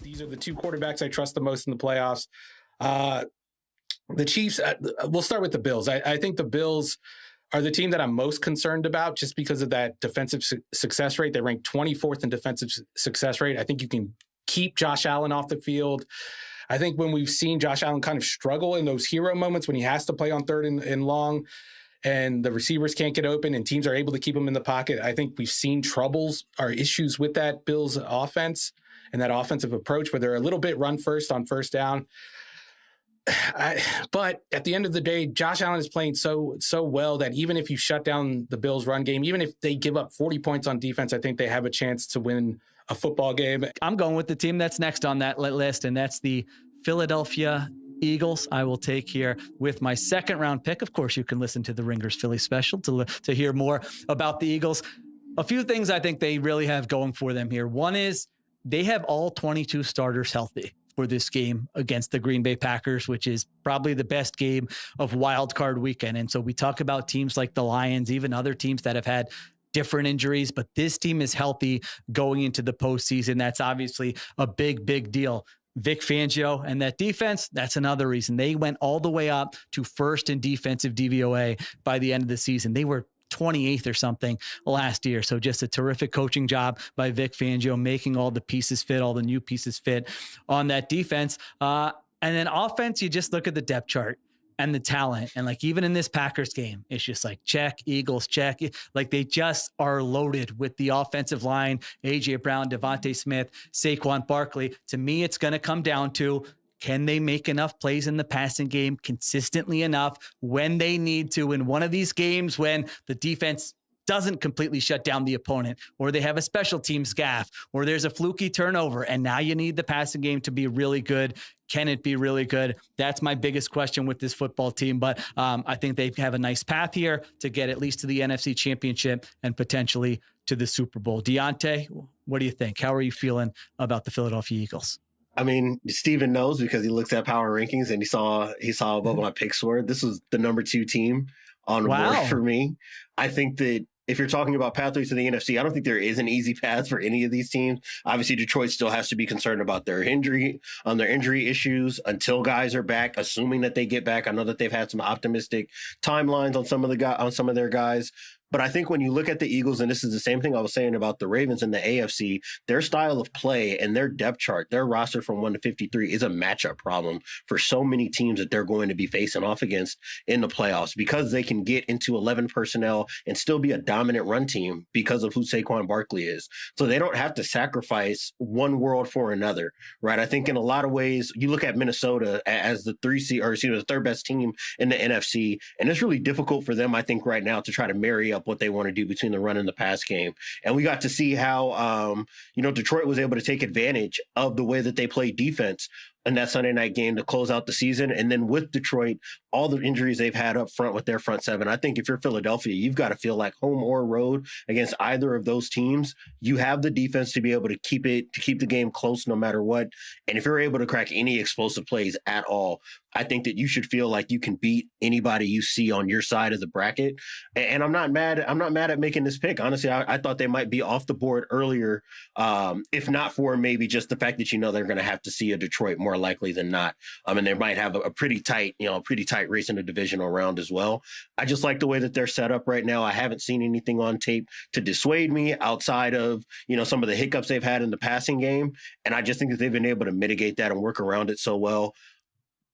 These are the two quarterbacks I trust the most in the playoffs. The Chiefs, we'll start with the Bills. I think the Bills are the team that I'm most concerned about just because of that defensive success rate. They rank 24th in defensive success rate. I think you can keep Josh Allen off the field. I think when we've seen Josh Allen kind of struggle in those hero moments when he has to play on third and long and the receivers can't get open and teams are able to keep him in the pocket, I think we've seen troubles or issues with that Bills offense and that offensive approach where they're a little bit run first on first down. But at the end of the day, Josh Allen is playing so well that even if you shut down the Bills' run game, even if they give up 40 points on defense, I think they have a chance to win a football game. I'm going with the team that's next on that list, and that's the Philadelphia Eagles. I will take here with my second round pick. Of course, you can listen to the Ringers Philly special to hear more about the Eagles. A few things I think they really have going for them here. One is they have all 22 starters healthy for this game against the Green Bay Packers, which is probably the best game of wild card weekend. And so we talk about teams like the Lions, even other teams that have had different injuries, but this team is healthy going into the postseason. That's obviously a big, big deal. Vic Fangio and that defense, that's another reason. They went all the way up to first in defensive DVOA by the end of the season. They were 28th or something last year. So just a terrific coaching job by Vic Fangio, making all the pieces fit, all the new pieces fit on that defense. And then offense, you just look at the depth chart and the talent. And like, even in this Packers game, it's just like, check, Eagles, check. Like, they just are loaded with the offensive line, AJ Brown, Devontae Smith, Saquon Barkley. To me, it's going to come down to, can they make enough plays in the passing game consistently enough when they need to in one of these games when the defense doesn't completely shut down the opponent, or they have a special team scaff, or there's a fluky turnover, and now you need the passing game to be really good. Can it be really good? That's my biggest question with this football team. But I think they have a nice path here to get at least to the NFC Championship and potentially to the Super Bowl. Deontay, what do you think? How are you feeling about the Philadelphia Eagles? I mean, Steven knows because he looks at power rankings and he saw above my picks were. This was the number 2 team on the board for me. I think that if you're talking about pathways to the NFC, I don't think there is an easy path for any of these teams. Obviously, Detroit still has to be concerned about their injury issues until guys are back, assuming that they get back. I know that they've had some optimistic timelines on some of their guys. But I think when you look at the Eagles, and this is the same thing I was saying about the Ravens and the AFC, their style of play and their depth chart, their roster from 1 to 53 is a matchup problem for so many teams that they're going to be facing off against in the playoffs, because they can get into 11 personnel and still be a dominant run team because of who Saquon Barkley is. So they don't have to sacrifice one world for another, right? I think in a lot of ways, you look at Minnesota as the the third best team in the NFC, and it's really difficult for them, I think, right now to try to marry up what they want to do between the run and the pass game. And we got to see how, Detroit was able to take advantage of the way that they play defense in that Sunday night game to close out the season. And then with Detroit, all the injuries they've had up front with their front seven, I think if you're Philadelphia, you've got to feel like home or road against either of those teams, you have the defense to be able to keep the game close no matter what. And if you're able to crack any explosive plays at all, I think that you should feel like you can beat anybody you see on your side of the bracket. And I'm not mad at making this pick. Honestly, I thought they might be off the board earlier, if not for maybe just the fact that, they're going to have to see a Detroit more likely than not. And they might have a pretty tight race in the divisional round as well. I just like the way that they're set up right now. I haven't seen anything on tape to dissuade me outside of, some of the hiccups they've had in the passing game. And I just think that they've been able to mitigate that and work around it so well.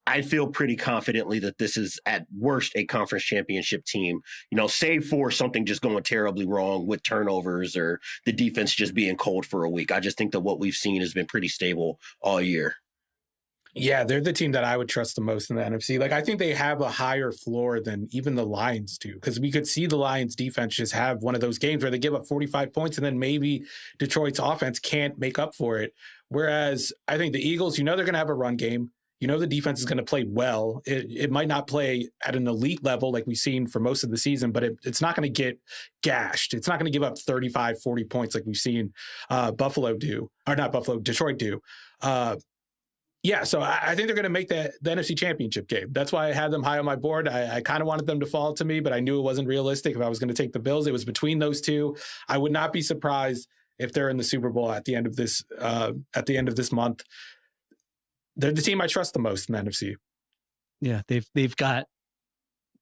I feel pretty confidently that this is at worst a conference championship team, save for something just going terribly wrong with turnovers or the defense just being cold for a week. I just think that what we've seen has been pretty stable all year. Yeah, they're the team that I would trust the most in the NFC. Like, I think they have a higher floor than even the Lions do, because we could see the Lions defense just have one of those games where they give up 45 points and then maybe Detroit's offense can't make up for it. Whereas I think the Eagles, they're going to have a run game. The defense is going to play well. It might not play at an elite level like we've seen for most of the season, but it's not going to get gashed. It's not going to give up 35, 40 points like we've seen Detroit do. So I think they're going to make the NFC Championship game. That's why I had them high on my board. I kind of wanted them to fall to me, but I knew it wasn't realistic if I was going to take the Bills. It was between those two. I would not be surprised if they're in the Super Bowl at the end of this month. They're the team I trust the most in the NFC. Yeah, they've got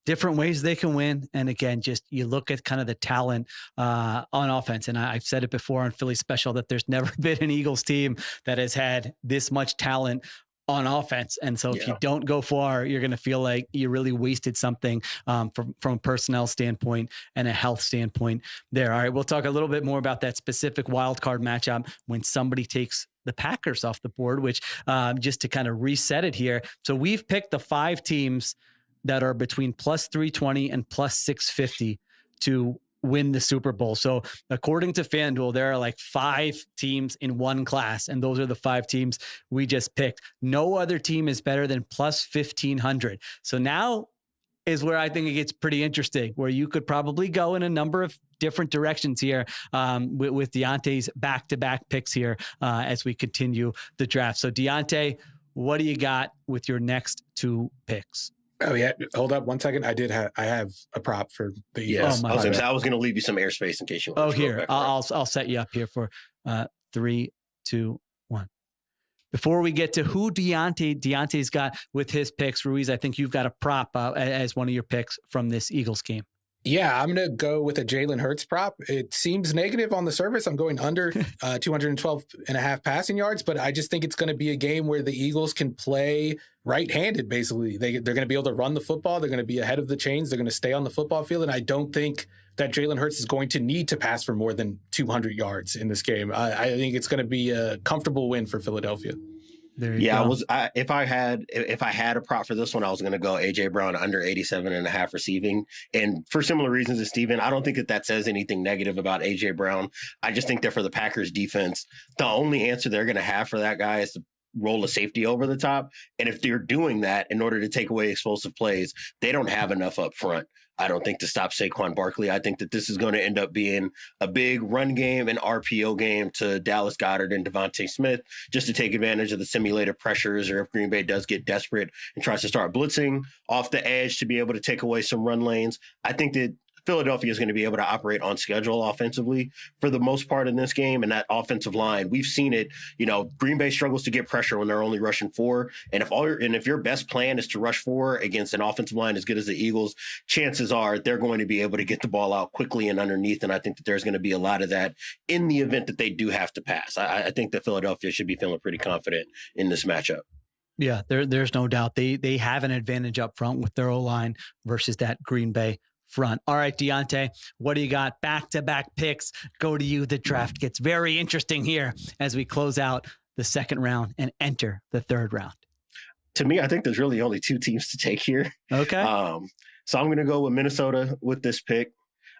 different ways they can win. And again, just you look at kind of the talent on offense. And I've said it before on Philly Special that there's never been an Eagles team that has had this much talent on offense. And so if you don't go far, you're going to feel like you really wasted something from a personnel standpoint and a health standpoint there. All right, we'll talk a little bit more about that specific wild card matchup when somebody takes the Packers off the board, which just to kind of reset it here. So we've picked the 5 teams that are between plus 320 and plus 650 to win the Super Bowl. So according to FanDuel, there are like 5 teams in one class, and those are the 5 teams we just picked. No other team is better than plus 1,500. So now is where I think it gets pretty interesting, where you could probably go in a number of different directions here with Deontay's back-to-back picks here as we continue the draft. So Deontay, what do you got with your next 2 picks? Oh yeah, hold up 1 second. I have a prop for the Yes. I was going to leave you some airspace in case you want. Here I'll set you up here for 3, 2, 1. Before we get to who Deontay's got with his picks, Ruiz, I think you've got a prop as one of your picks from this Eagles game. Yeah, I'm going to go with a Jalen Hurts prop. It seems negative on the surface. I'm going under 212 and a half passing yards, but I just think it's going to be a game where the Eagles can play right-handed, basically. They're going to be able to run the football. They're going to be ahead of the chains. They're going to stay on the football field, and I don't think that Jalen Hurts is going to need to pass for more than 200 yards in this game. I think it's going to be a comfortable win for Philadelphia. There you go. If I had a prop for this one, I was going to go AJ Brown under 87.5 receiving. And for similar reasons as Steven, I don't think that says anything negative about AJ Brown. I just think that for the Packers defense, the only answer they're going to have for that guy is to roll a safety over the top. And if they're doing that in order to take away explosive plays, they don't have enough up front, I don't think, to stop Saquon Barkley. I think that this is going to end up being a big run game and RPO game to Dallas Goedert and Devontae Smith, just to take advantage of the simulated pressures, or if Green Bay does get desperate and tries to start blitzing off the edge to be able to take away some run lanes. I think that Philadelphia is going to be able to operate on schedule offensively for the most part in this game. And that offensive line, we've seen it, Green Bay struggles to get pressure when they're only rushing 4. And if your best plan is to rush 4 against an offensive line as good as the Eagles, chances are they're going to be able to get the ball out quickly and underneath. And I think that there's going to be a lot of that in the event that they do have to pass. I think that Philadelphia should be feeling pretty confident in this matchup. Yeah, there's no doubt. They have an advantage up front with their O-line versus that Green Bay front. All right, Deontay, what do you got? Back-to-back picks. Go to you. The draft gets very interesting here as we close out the second round and enter the third round. To me, I think there's really only 2 teams to take here. Okay. So I'm going to go with Minnesota with this pick.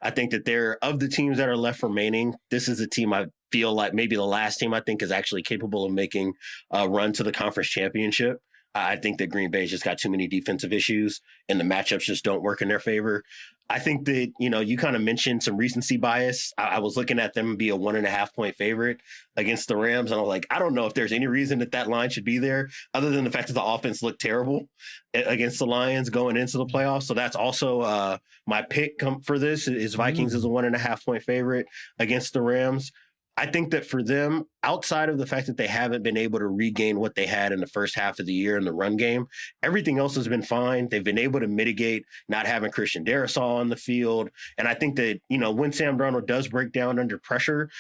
I think that of the teams that are left remaining, this is a team I feel like maybe the last team I think is actually capable of making a run to the conference championship. I think that Green Bay's just got too many defensive issues and the matchups just don't work in their favor. I think that, you kind of mentioned some recency bias. I was looking at them be a 1.5 point favorite against the Rams. And I was like, I don't know if there's any reason that line should be there other than the fact that the offense looked terrible against the Lions going into the playoffs. So that's also my pick for this is Vikings as a 1.5 point favorite against the Rams. I think that for them, outside of the fact that they haven't been able to regain what they had in the first half of the year in the run game, everything else has been fine. They've been able to mitigate not having Christian Darrisaw on the field. And I think that, when Sam Darnold does break down under pressure,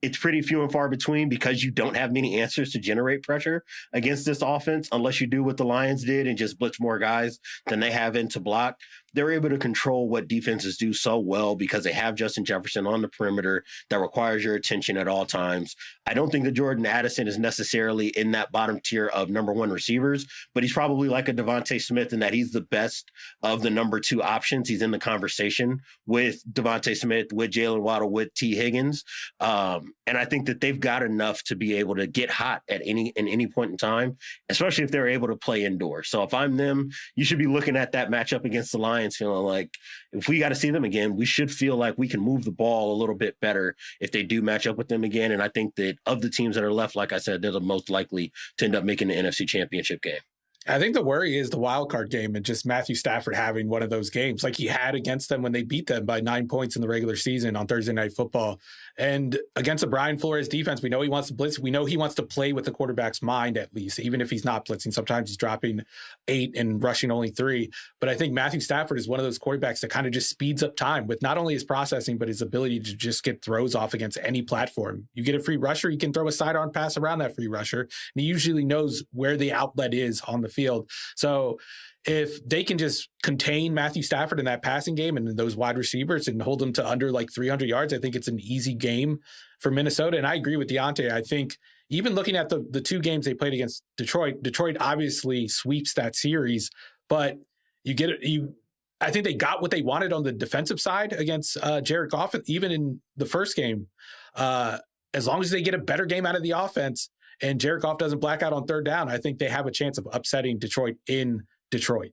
it's pretty few and far between because you don't have many answers to generate pressure against this offense unless you do what the Lions did and just blitz more guys than they have in to block. They're able to control what defenses do so well because they have Justin Jefferson on the perimeter that requires your attention at all times. I don't think that Jordan Addison is necessarily in that bottom tier of number 1 receivers, but he's probably like a Devontae Smith in that he's the best of the number 2 options. He's in the conversation with Devontae Smith, with Jalen Waddle, with T. Higgins. And I think that they've got enough to be able to get hot at any point in time, especially if they're able to play indoors. So if I'm them, you should be looking at that matchup against the Lions feeling like if we got to see them again, we should feel like we can move the ball a little bit better if they do match up with them again. And I think that of the teams that are left, like I said, they're the most likely to end up making the NFC Championship game. I think the worry is the wild card game and just Matthew Stafford having one of those games like he had against them when they beat them by 9 points in the regular season on Thursday Night Football. And against a Brian Flores defense, we know he wants to blitz. We know he wants to play with the quarterback's mind at least, even if he's not blitzing. Sometimes he's dropping 8 and rushing only 3. But I think Matthew Stafford is one of those quarterbacks that kind of just speeds up time with not only his processing, but his ability to just get throws off against any platform. You get a free rusher, he can throw a sidearm pass around that free rusher. And he usually knows where the outlet is on the field. So if they can just contain Matthew Stafford in that passing game and those wide receivers and hold them to under like 300 yards, I think it's an easy game for Minnesota. And I agree with Deontay. I think even looking at the 2 games they played against Detroit obviously sweeps that series, but I think they got what they wanted on the defensive side against Jared Goff, even in the first game. As long as they get a better game out of the offense and Jared Goff doesn't black out on third down, I think they have a chance of upsetting Detroit in Detroit.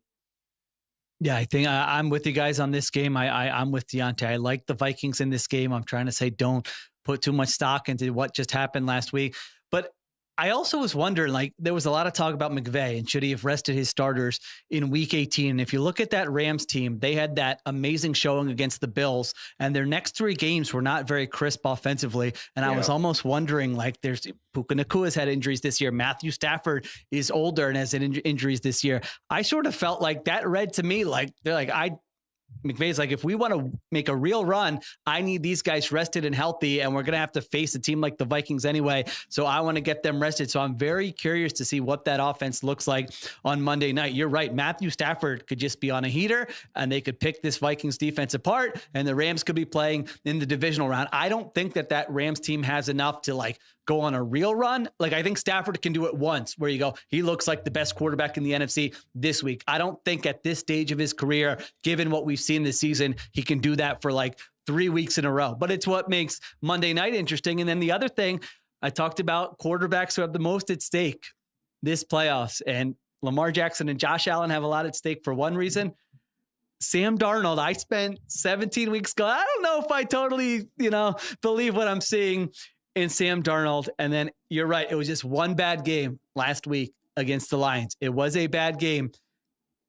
Yeah, I think I'm with you guys on this game. I'm with Deontay. I like the Vikings in this game. I'm trying to say don't put too much stock into what just happened last week. But I also was wondering, like, there was a lot of talk about McVay and should he have rested his starters in week 18. And if you look at that Rams team, they had that amazing showing against the Bills and their next 3 games were not very crisp offensively. And I was almost wondering, like, there's Puka Nakua's had injuries this year. Matthew Stafford is older and has injuries this year. I sort of felt like that read to me like they're like, McVay's like, if we want to make a real run, I need these guys rested and healthy, and we're going to have to face a team like the Vikings anyway. So I want to get them rested. So I'm very curious to see what that offense looks like on Monday night. You're right. Matthew Stafford could just be on a heater, and they could pick this Vikings defense apart, and the Rams could be playing in the divisional round. I don't think that Rams team has enough to like go on a real run. Like, I think Stafford can do it once where you go, he looks like the best quarterback in the NFC this week. I don't think at this stage of his career, given what we've seen this season, he can do that for like 3 weeks in a row. But it's what makes Monday night interesting. And then the other thing, I talked about quarterbacks who have the most at stake this playoffs, and Lamar Jackson and Josh Allen have a lot at stake for one reason. Sam Darnold, I spent 17 weeks going, I don't know if I totally, believe what I'm seeing in Sam Darnold. And then you're right. It was just one bad game last week against the Lions. It was a bad game.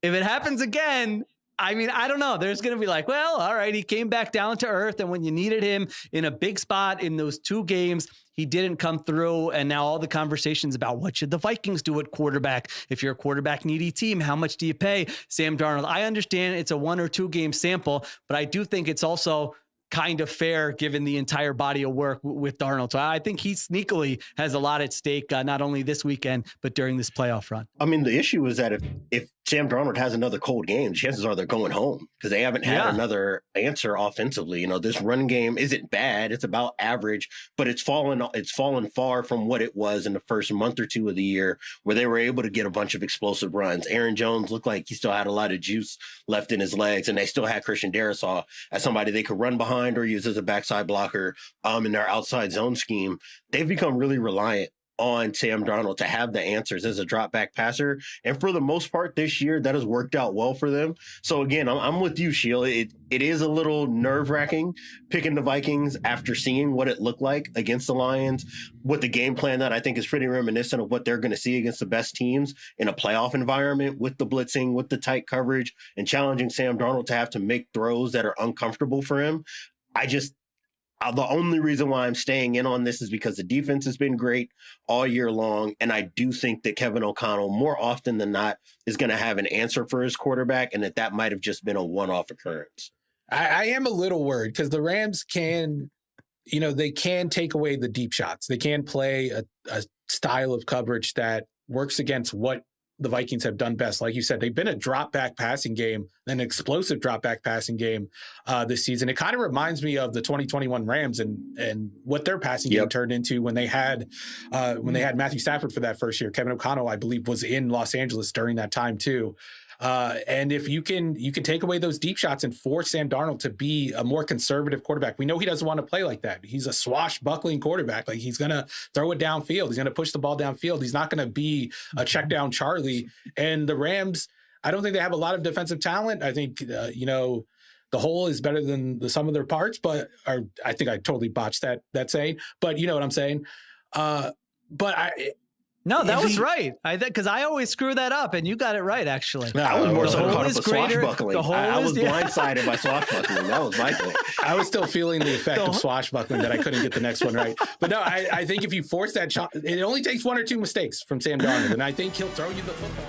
If it happens again, I mean, I don't know. There's going to be like, well, all right, he came back down to earth. And when you needed him in a big spot in those 2 games, he didn't come through. And now all the conversations about what should the Vikings do at quarterback? If you're a quarterback needy team, how much do you pay Sam Darnold? I understand it's a 1 or 2 game sample, but I do think it's also kind of fair given the entire body of work with Darnold. So I think he sneakily has a lot at stake, not only this weekend, but during this playoff run. I mean, the issue is that if Sam Darnold has another cold game, chances are they're going home because they haven't had another answer offensively. You know, this run game isn't bad. It's about average, but it's fallen far from what it was in the first month or 2 of the year where they were able to get a bunch of explosive runs. Aaron Jones looked like he still had a lot of juice left in his legs, and they still had Christian Darrisaw as somebody they could run behind or use as a backside blocker in their outside zone scheme. They've become really reliant on Sam Darnold to have the answers as a drop back passer. And for the most part this year, that has worked out well for them. So again, I'm with you, Sheila. It is a little nerve wracking picking the Vikings after seeing what it looked like against the Lions with the game plan that I think is pretty reminiscent of what they're going to see against the best teams in a playoff environment with the blitzing, with the tight coverage, and challenging Sam Darnold to have to make throws that are uncomfortable for him. The only reason why I'm staying in on this is because the defense has been great all year long. And I do think that Kevin O'Connell, more often than not, is going to have an answer for his quarterback, and that might have just been a one-off occurrence. I am a little worried because the Rams they can take away the deep shots. They can play a style of coverage that works against what the Vikings have done best. Like you said, they've been a drop-back passing game, an explosive drop-back passing game this season. It kind of reminds me of the 2021 Rams and what their passing game turned into when they had Matthew Stafford for that first year. Kevin O'Connell, I believe, was in Los Angeles during that time too. And if you can take away those deep shots and force Sam Darnold to be a more conservative quarterback. We know he doesn't want to play like that. He's a swashbuckling quarterback. Like, he's going to throw it downfield. He's going to push the ball downfield. He's not going to be a check down Charlie. And the Rams, I don't think they have a lot of defensive talent. I think, the whole is better than the sum of their parts, I think I totally botched that saying, but you know what I'm saying? No, that was right. Because I always screw that up, and you got it right, actually. No, I was more so caught up with swashbuckling. I was blindsided by swashbuckling. That was my thing. I was still feeling the effect of swashbuckling that I couldn't get the next one right. But no, I think if you force that shot, it only takes 1 or 2 mistakes from Sam Darnold, and I think he'll throw you the football.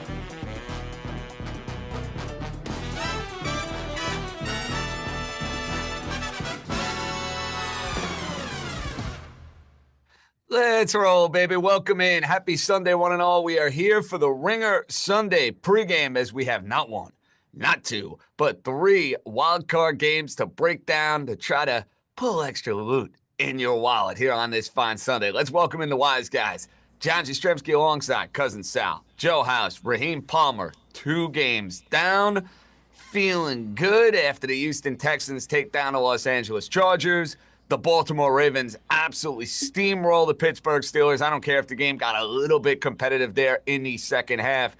Let's roll, baby. Welcome in. Happy Sunday, one and all. We are here for the Ringer Sunday pregame, as we have not 1, not 2, but 3 wildcard games to break down to try to pull extra loot in your wallet here on this fine Sunday. Let's welcome in the wise guys. John Jastremski alongside Cousin Sal. Joe House, Raheem Palmer, 2 games down. Feeling good after the Houston Texans take down the Los Angeles Chargers. The Baltimore Ravens absolutely steamroll the Pittsburgh Steelers. I don't care if the game got a little bit competitive there in the second half.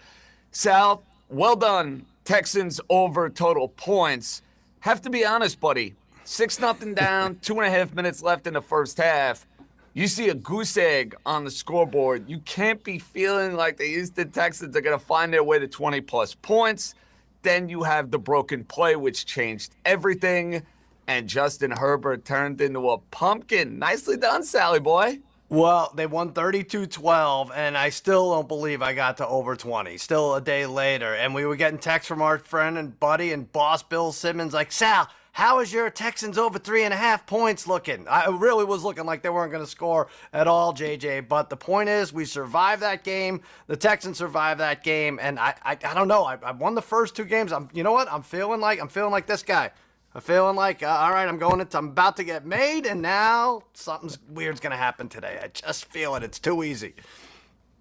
Sal, well done. Texans over total points. Have to be honest, buddy. 6-0 down, 2.5 minutes left in the first half. You see a goose egg on the scoreboard. You can't be feeling like the Houston Texans are going to find their way to 20-plus points. Then you have the broken play, which changed everything. And Justin Herbert turned into a pumpkin. Nicely done, Sally boy. Well, they won 32-12, and I still don't believe I got to over 20. Still a day later. And we were getting texts from our friend and buddy and boss Bill Simmons like, Sal, how is your Texans over 3.5 points looking? I really was looking like they weren't going to score at all, JJ. But the point is, we survived that game. The Texans survived that game. And I don't know. I won the first 2 games. You know what? I'm feeling like this guy. I'm feeling like, all right, I'm about to get made, and now something's weird's going to happen today. I just feel it. It's too easy.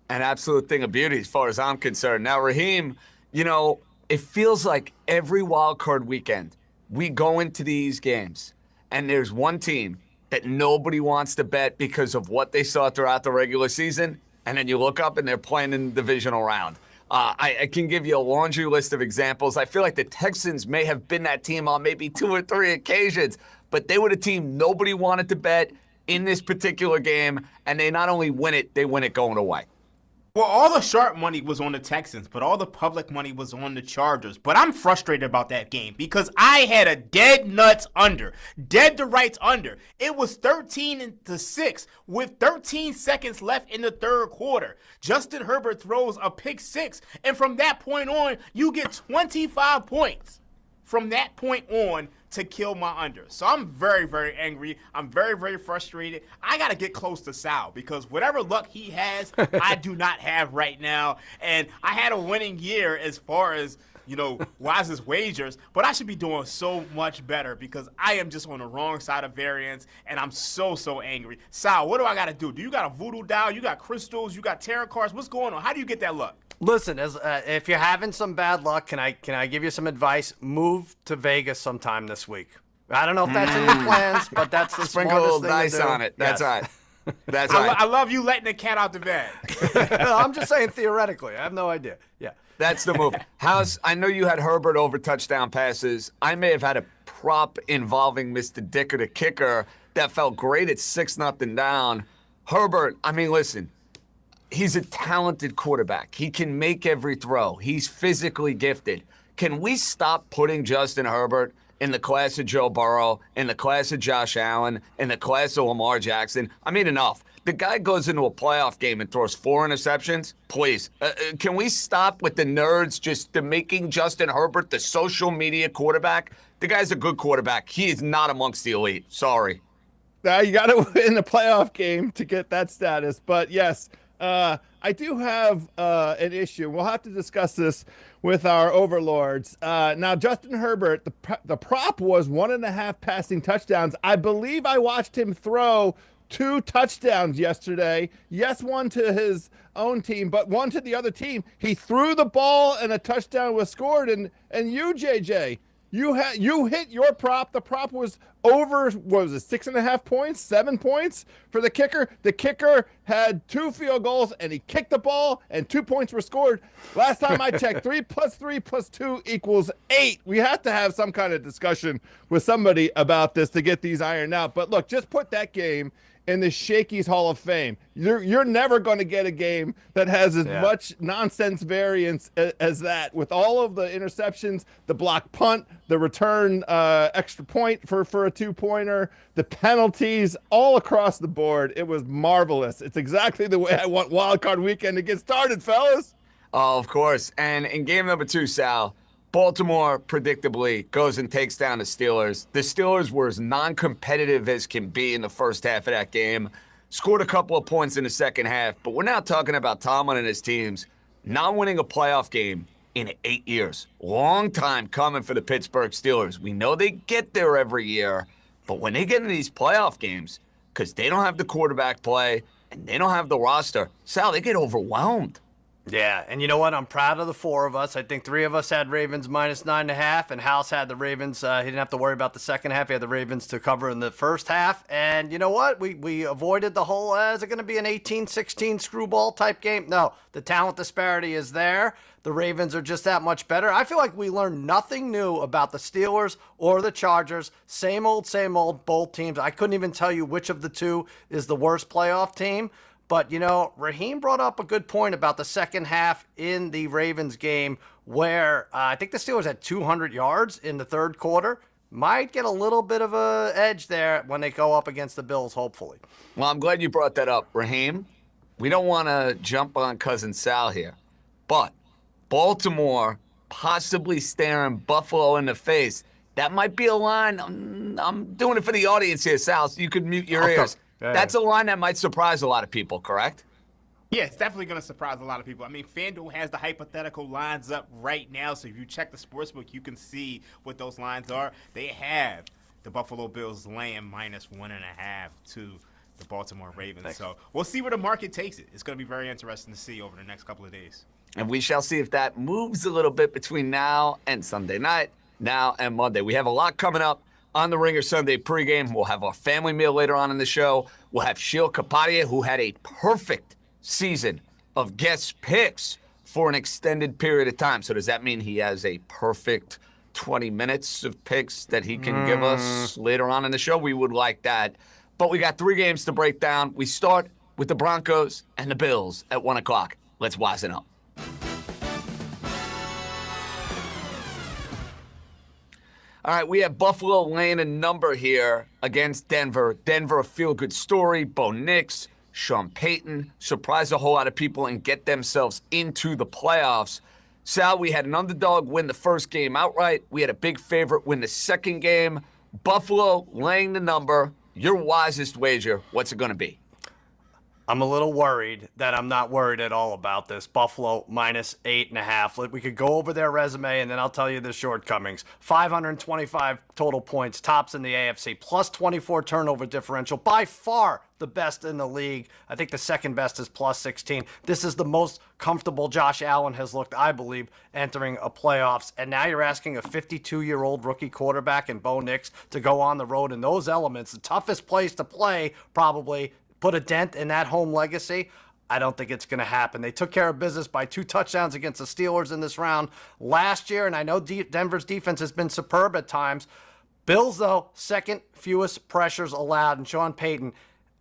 An absolute thing of beauty as far as I'm concerned. Now, Raheem, it feels like every wild card weekend we go into these games, and there's one team that nobody wants to bet because of what they saw throughout the regular season, and then you look up and they're playing in the divisional round. I can give you a laundry list of examples. I feel like the Texans may have been that team on maybe 2 or 3 occasions, but they were the team nobody wanted to bet in this particular game, and they not only win it, they win it going away. Well, all the sharp money was on the Texans, but all the public money was on the Chargers. But I'm frustrated about that game because I had a dead nuts under, dead to rights under. It was 13-6 with 13 seconds left in the third quarter. Justin Herbert throws a pick six, and from that point on, you get 25 points. From that point on to kill my under. So I'm very, very angry. I'm very, very frustrated. I got to get close to Sal because whatever luck he has, I do not have right now. And I had a winning year as far as, wisest wagers, but I should be doing so much better because I am just on the wrong side of variance, and I'm so, so angry. Sal, what do I got to do? Do you got a voodoo doll? You got crystals? You got tarot cards? What's going on? How do you get that luck? Listen, if you're having some bad luck, can I give you some advice? Move to Vegas sometime this week. I don't know if that's in your plans, but that's the sprinkle a smartest little thing to dice do. on it. That's Yes. right. That's right. I love you letting the cat out the bag. I'm just saying theoretically. I have no idea. Yeah. That's the move. I know you had Herbert over touchdown passes. I may have had a prop involving Mr. Dicker, the kicker, that felt great at 6-0 down. Herbert, listen, he's a talented quarterback. He can make every throw. He's physically gifted. Can we stop putting Justin Herbert in the class of Joe Burrow, in the class of Josh Allen, in the class of Lamar Jackson? Enough. The guy goes into a playoff game and throws 4 interceptions. Please. Can we stop with the nerds just making Justin Herbert the social media quarterback? The guy's a good quarterback. He is not amongst the elite. Sorry. You got to win the playoff game to get that status. But yes, I do have an issue. We'll have to discuss this with our overlords. Now, Justin Herbert, the prop was 1.5 passing touchdowns. I believe I watched him throw 2 touchdowns yesterday. Yes, one to his own team, but one to the other team. He threw the ball and a touchdown was scored. And you, JJ, you hit your prop. The prop was over, what was it, 6.5 points, 7 points for the kicker. The kicker had 2 field goals and he kicked the ball and 2 points were scored. Last time I checked, 3 + 3 + 2 = 8. We have to have some kind of discussion with somebody about this to get these ironed out. But look, just put that game in the Shakey's Hall of Fame. You're never going to get a game that has as much nonsense variance as that, with all of the interceptions, the block punt, the return extra point for a 2-pointer, the penalties, all across the board. It was marvelous. It's exactly the way I want Wild Card Weekend to get started, fellas. Oh, of course. And in game number 2, Sal, Baltimore predictably goes and takes down the Steelers. The Steelers were as non-competitive as can be in the first half of that game. Scored a couple of points in the second half, but we're now talking about Tomlin and his teams not winning a playoff game in 8 years. Long time coming for the Pittsburgh Steelers. We know they get there every year, but when they get in these playoff games, because they don't have the quarterback play and they don't have the roster, Sal, they get overwhelmed. Yeah, and you know what? I'm proud of the 4 of us. I think 3 of us had Ravens -9.5, and House had the Ravens. He didn't have to worry about the second half. He had the Ravens to cover in the first half. And you know what? We avoided the whole, is it going to be an 18-16 screwball type game? No, the talent disparity is there. The Ravens are just that much better. I feel like we learned nothing new about the Steelers or the Chargers. Same old, both teams. I couldn't even tell you which of the 2 is the worst playoff team. But, Raheem brought up a good point about the second half in the Ravens game where I think the Steelers had 200 yards in the third quarter. Might get a little bit of an edge there when they go up against the Bills, hopefully. Well, I'm glad you brought that up, Raheem. We don't want to jump on Cousin Sal here, but Baltimore possibly staring Buffalo in the face. That might be a line. I'm doing it for the audience here, Sal, so you could mute your ears. Yeah. That's a line that might surprise a lot of people, correct? Yeah, it's definitely going to surprise a lot of people. FanDuel has the hypothetical lines up right now, so if you check the sportsbook, you can see what those lines are. They have the Buffalo Bills laying -1.5 to the Baltimore Ravens. Thanks. So we'll see where the market takes it. It's going to be very interesting to see over the next couple of days. And we shall see if that moves a little bit between now and Sunday night, now and Monday. We have a lot coming up on the Ringer Sunday pregame. We'll have our family meal later on in the show. We'll have Sheil Kapadia, who had a perfect season of guest picks for an extended period of time. So does that mean he has a perfect 20 minutes of picks that he can give us later on in the show? We would like that. But we got 3 games to break down. We start with the Broncos and the Bills at 1 o'clock. Let's wisen up. All right, we have Buffalo laying a number here against Denver. Denver, a feel-good story. Bo Nix, Sean Payton, surprise a whole lot of people and get themselves into the playoffs. Sal, we had an underdog win the first game outright. We had a big favorite win the second game. Buffalo laying the number. Your wisest wager, what's it going to be? I'm a little worried that I'm not worried at all about this. Buffalo minus 8.5. We could go over their resume, and then I'll tell you the shortcomings. 525 total points, tops in the AFC, plus 24 turnover differential. By far the best in the league. I think the second best is plus 16. This is the most comfortable Josh Allen has looked, I believe, entering a playoffs. And now you're asking a 52-year-old rookie quarterback in Bo Nix to go on the road in those elements, the toughest place to play, probably, put a dent in that home legacy. I don't think it's going to happen. They took care of business by 2 touchdowns against the Steelers in this round last year, and I know Denver's defense has been superb at times. Bills, though, second fewest pressures allowed, and Sean Payton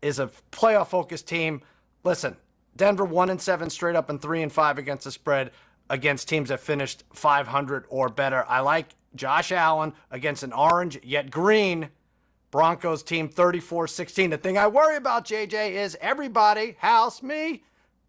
is a playoff-focused team. Listen, Denver 1-7 straight up and 3-5 against the spread against teams that finished 500 or better. I like Josh Allen against an orange yet green Broncos team 34-16. The thing I worry about, JJ, is everybody, house me,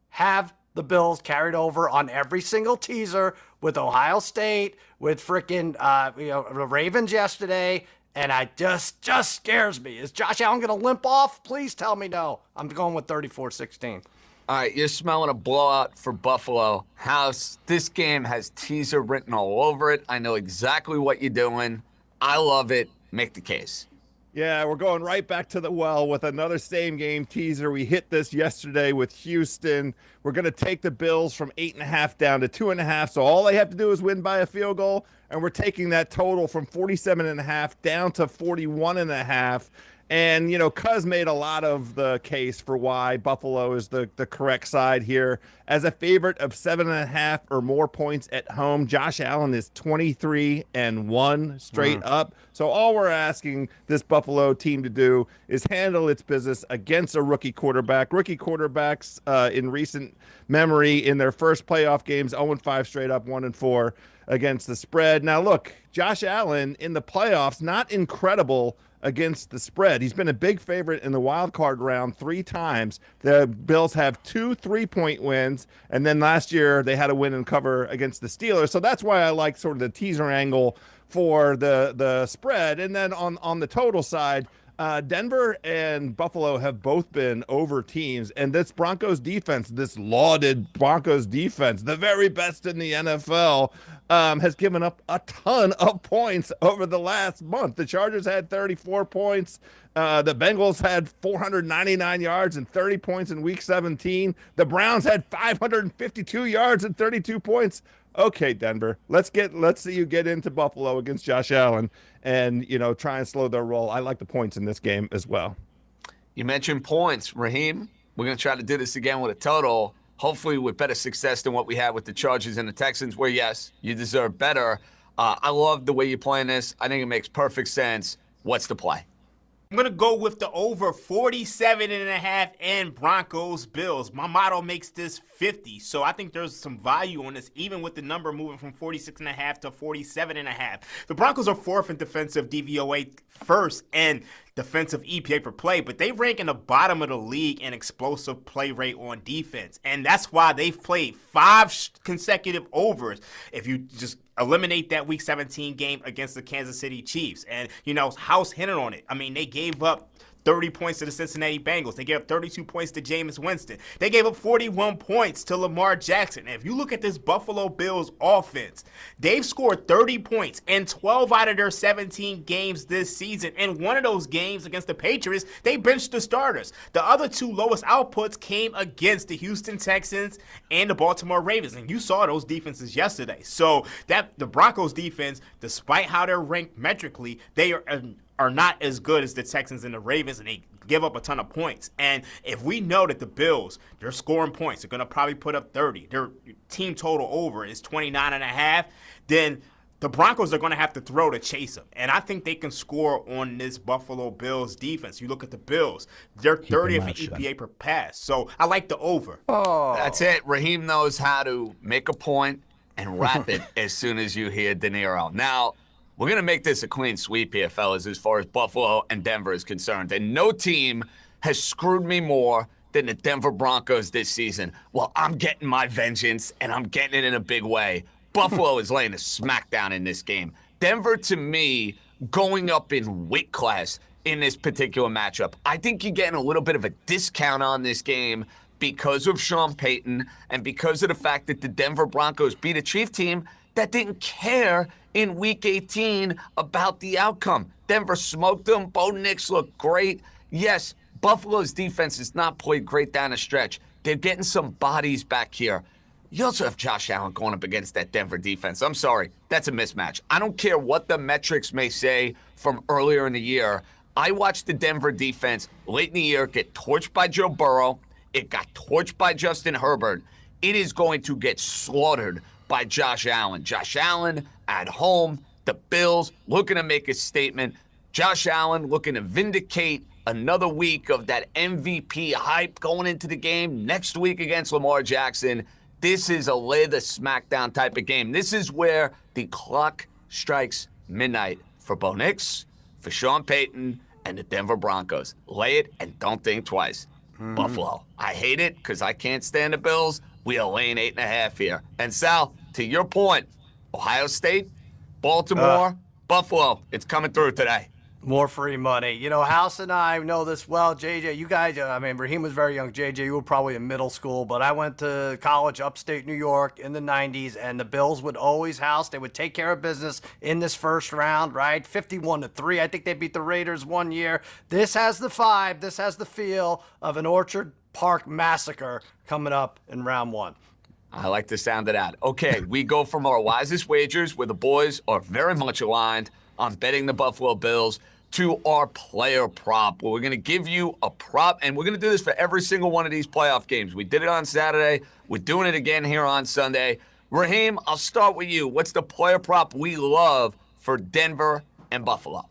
have the Bills carried over on every single teaser with Ohio State, with frickin' the Ravens yesterday, and I just scares me. Is Josh Allen going to limp off? Please tell me no. I'm going with 34-16. All right, you're smelling a blowout for Buffalo. House, this game has teaser written all over it. I know exactly what you're doing. I love it. Make the case. Yeah, we're going right back to the well with another same game teaser. We hit this yesterday with Houston. We're going to take the Bills from 8.5 down to 2.5. So all they have to do is win by a field goal. And we're taking that total from 47.5 down to 41.5. And, you know, Cuz made a lot of the case for why Buffalo is the correct side here. As a favorite of 7.5 or more points at home, Josh Allen is 23-1 straight up. So all we're asking this Buffalo team to do is handle its business against a rookie quarterback. Rookie quarterbacks in recent memory in their first playoff games, 0-5 straight up, 1-4 against the spread. Now, look, Josh Allen in the playoffs, not incredible against the spread. He's been a big favorite in the wild card round 3 times. The Bills have 2 3-point wins, and then last year they had a win and cover against the Steelers. So that's why I like sort of the teaser angle for the spread. And then on the total side, Denver and Buffalo have both been over teams, and this Broncos defense, this lauded Broncos defense, the very best in the NFL, has given up a ton of points over the last month. The Chargers had 34 points. The Bengals had 499 yards and 30 points in Week 17. The Browns had 552 yards and 32 points. Okay, Denver, let's see you get into Buffalo against Josh Allen and, you know, try and slow their roll. I like the points in this game as well. You mentioned points, Raheem. We're going to try to do this again with a total, hopefully with better success than what we had with the Chargers and the Texans, where, yes, you deserve better. I love the way you're playing this. I think it makes perfect sense. What's the play? I'm going to go with the over 47.5 and Broncos Bills. My model makes this 50, so I think there's some value on this, even with the number moving from 46.5 to 47.5. The Broncos are 4th in defensive DVOA, 1st in defensive EPA per play, but they rank in the bottom of the league in explosive play rate on defense, and that's why they've played 5 consecutive overs. If you just eliminate that Week 17 game against the Kansas City Chiefs. And, you know, House hinted on it. I mean, they gave up 30 points to the Cincinnati Bengals. They gave up 32 points to Jameis Winston. They gave up 41 points to Lamar Jackson. And if you look at this Buffalo Bills offense, they've scored 30 points in 12 out of their 17 games this season. In one of those games against the Patriots, they benched the starters. The other 2 lowest outputs came against the Houston Texans and the Baltimore Ravens. And you saw those defenses yesterday. So that the Broncos defense, despite how they're ranked metrically, they are not as good as the Texans and the Ravens, and they give up a ton of points. And if we know that the Bills, they're scoring points, they're going to probably put up 30, their team total over is 29.5, then the Broncos are going to have to throw to chase them. And I think they can score on this Buffalo Bills defense. You look at the Bills, they're 30th in EPA per pass. So I like the over. Oh, that's it. Raheem knows how to make a point and wrap it as soon as you hear De Niro. Now, we're going to make this a clean sweep here, fellas, as far as Buffalo and Denver is concerned. And no team has screwed me more than the Denver Broncos this season. Well, I'm getting my vengeance, and I'm getting it in a big way. Buffalo is laying a smackdown in this game. Denver, to me, going up in weight class in this particular matchup. I think you're getting a little bit of a discount on this game because of Sean Payton and because of the fact that the Denver Broncos beat a Chief team that didn't care in Week 18 about the outcome. Denver smoked them. Bo Nix looked great. Yes, Buffalo's defense has not played great down the stretch. They're getting some bodies back here. You also have Josh Allen going up against that Denver defense. I'm sorry, that's a mismatch. I don't care what the metrics may say from earlier in the year. I watched the Denver defense late in the year get torched by Joe Burrow. It got torched by Justin Herbert. It is going to get slaughtered by Josh Allen. Josh Allen at home, the Bills looking to make a statement. Josh Allen looking to vindicate another week of that MVP hype going into the game next week against Lamar Jackson. This is a lay the smackdown type of game. This is where the clock strikes midnight for Bo Nix, for Sean Payton, and the Denver Broncos. Lay it and don't think twice. Buffalo. I hate it because I can't stand the Bills. We are laying 8.5 here. And Sal, to your point, Ohio State, Baltimore, Buffalo, it's coming through today. More free money. You know, House and I know this well. JJ, you guys, I mean, Raheem was very young. JJ, you were probably in middle school, but I went to college upstate New York in the 90s, and the Bills would always house. They would take care of business in this first round, right? 51-3. I think they beat the Raiders one year. This has the vibe, this has the feel of an Orchard Park massacre coming up in round one. I like the sound of that. Okay, we go from our wisest wagers, where the boys are very much aligned on betting the Buffalo Bills, to our player prop, where we're going to give you a prop, and we're going to do this for every single one of these playoff games. We did it on Saturday. We're doing it again here on Sunday. Raheem, I'll start with you. What's the player prop we love for Denver and Buffalo?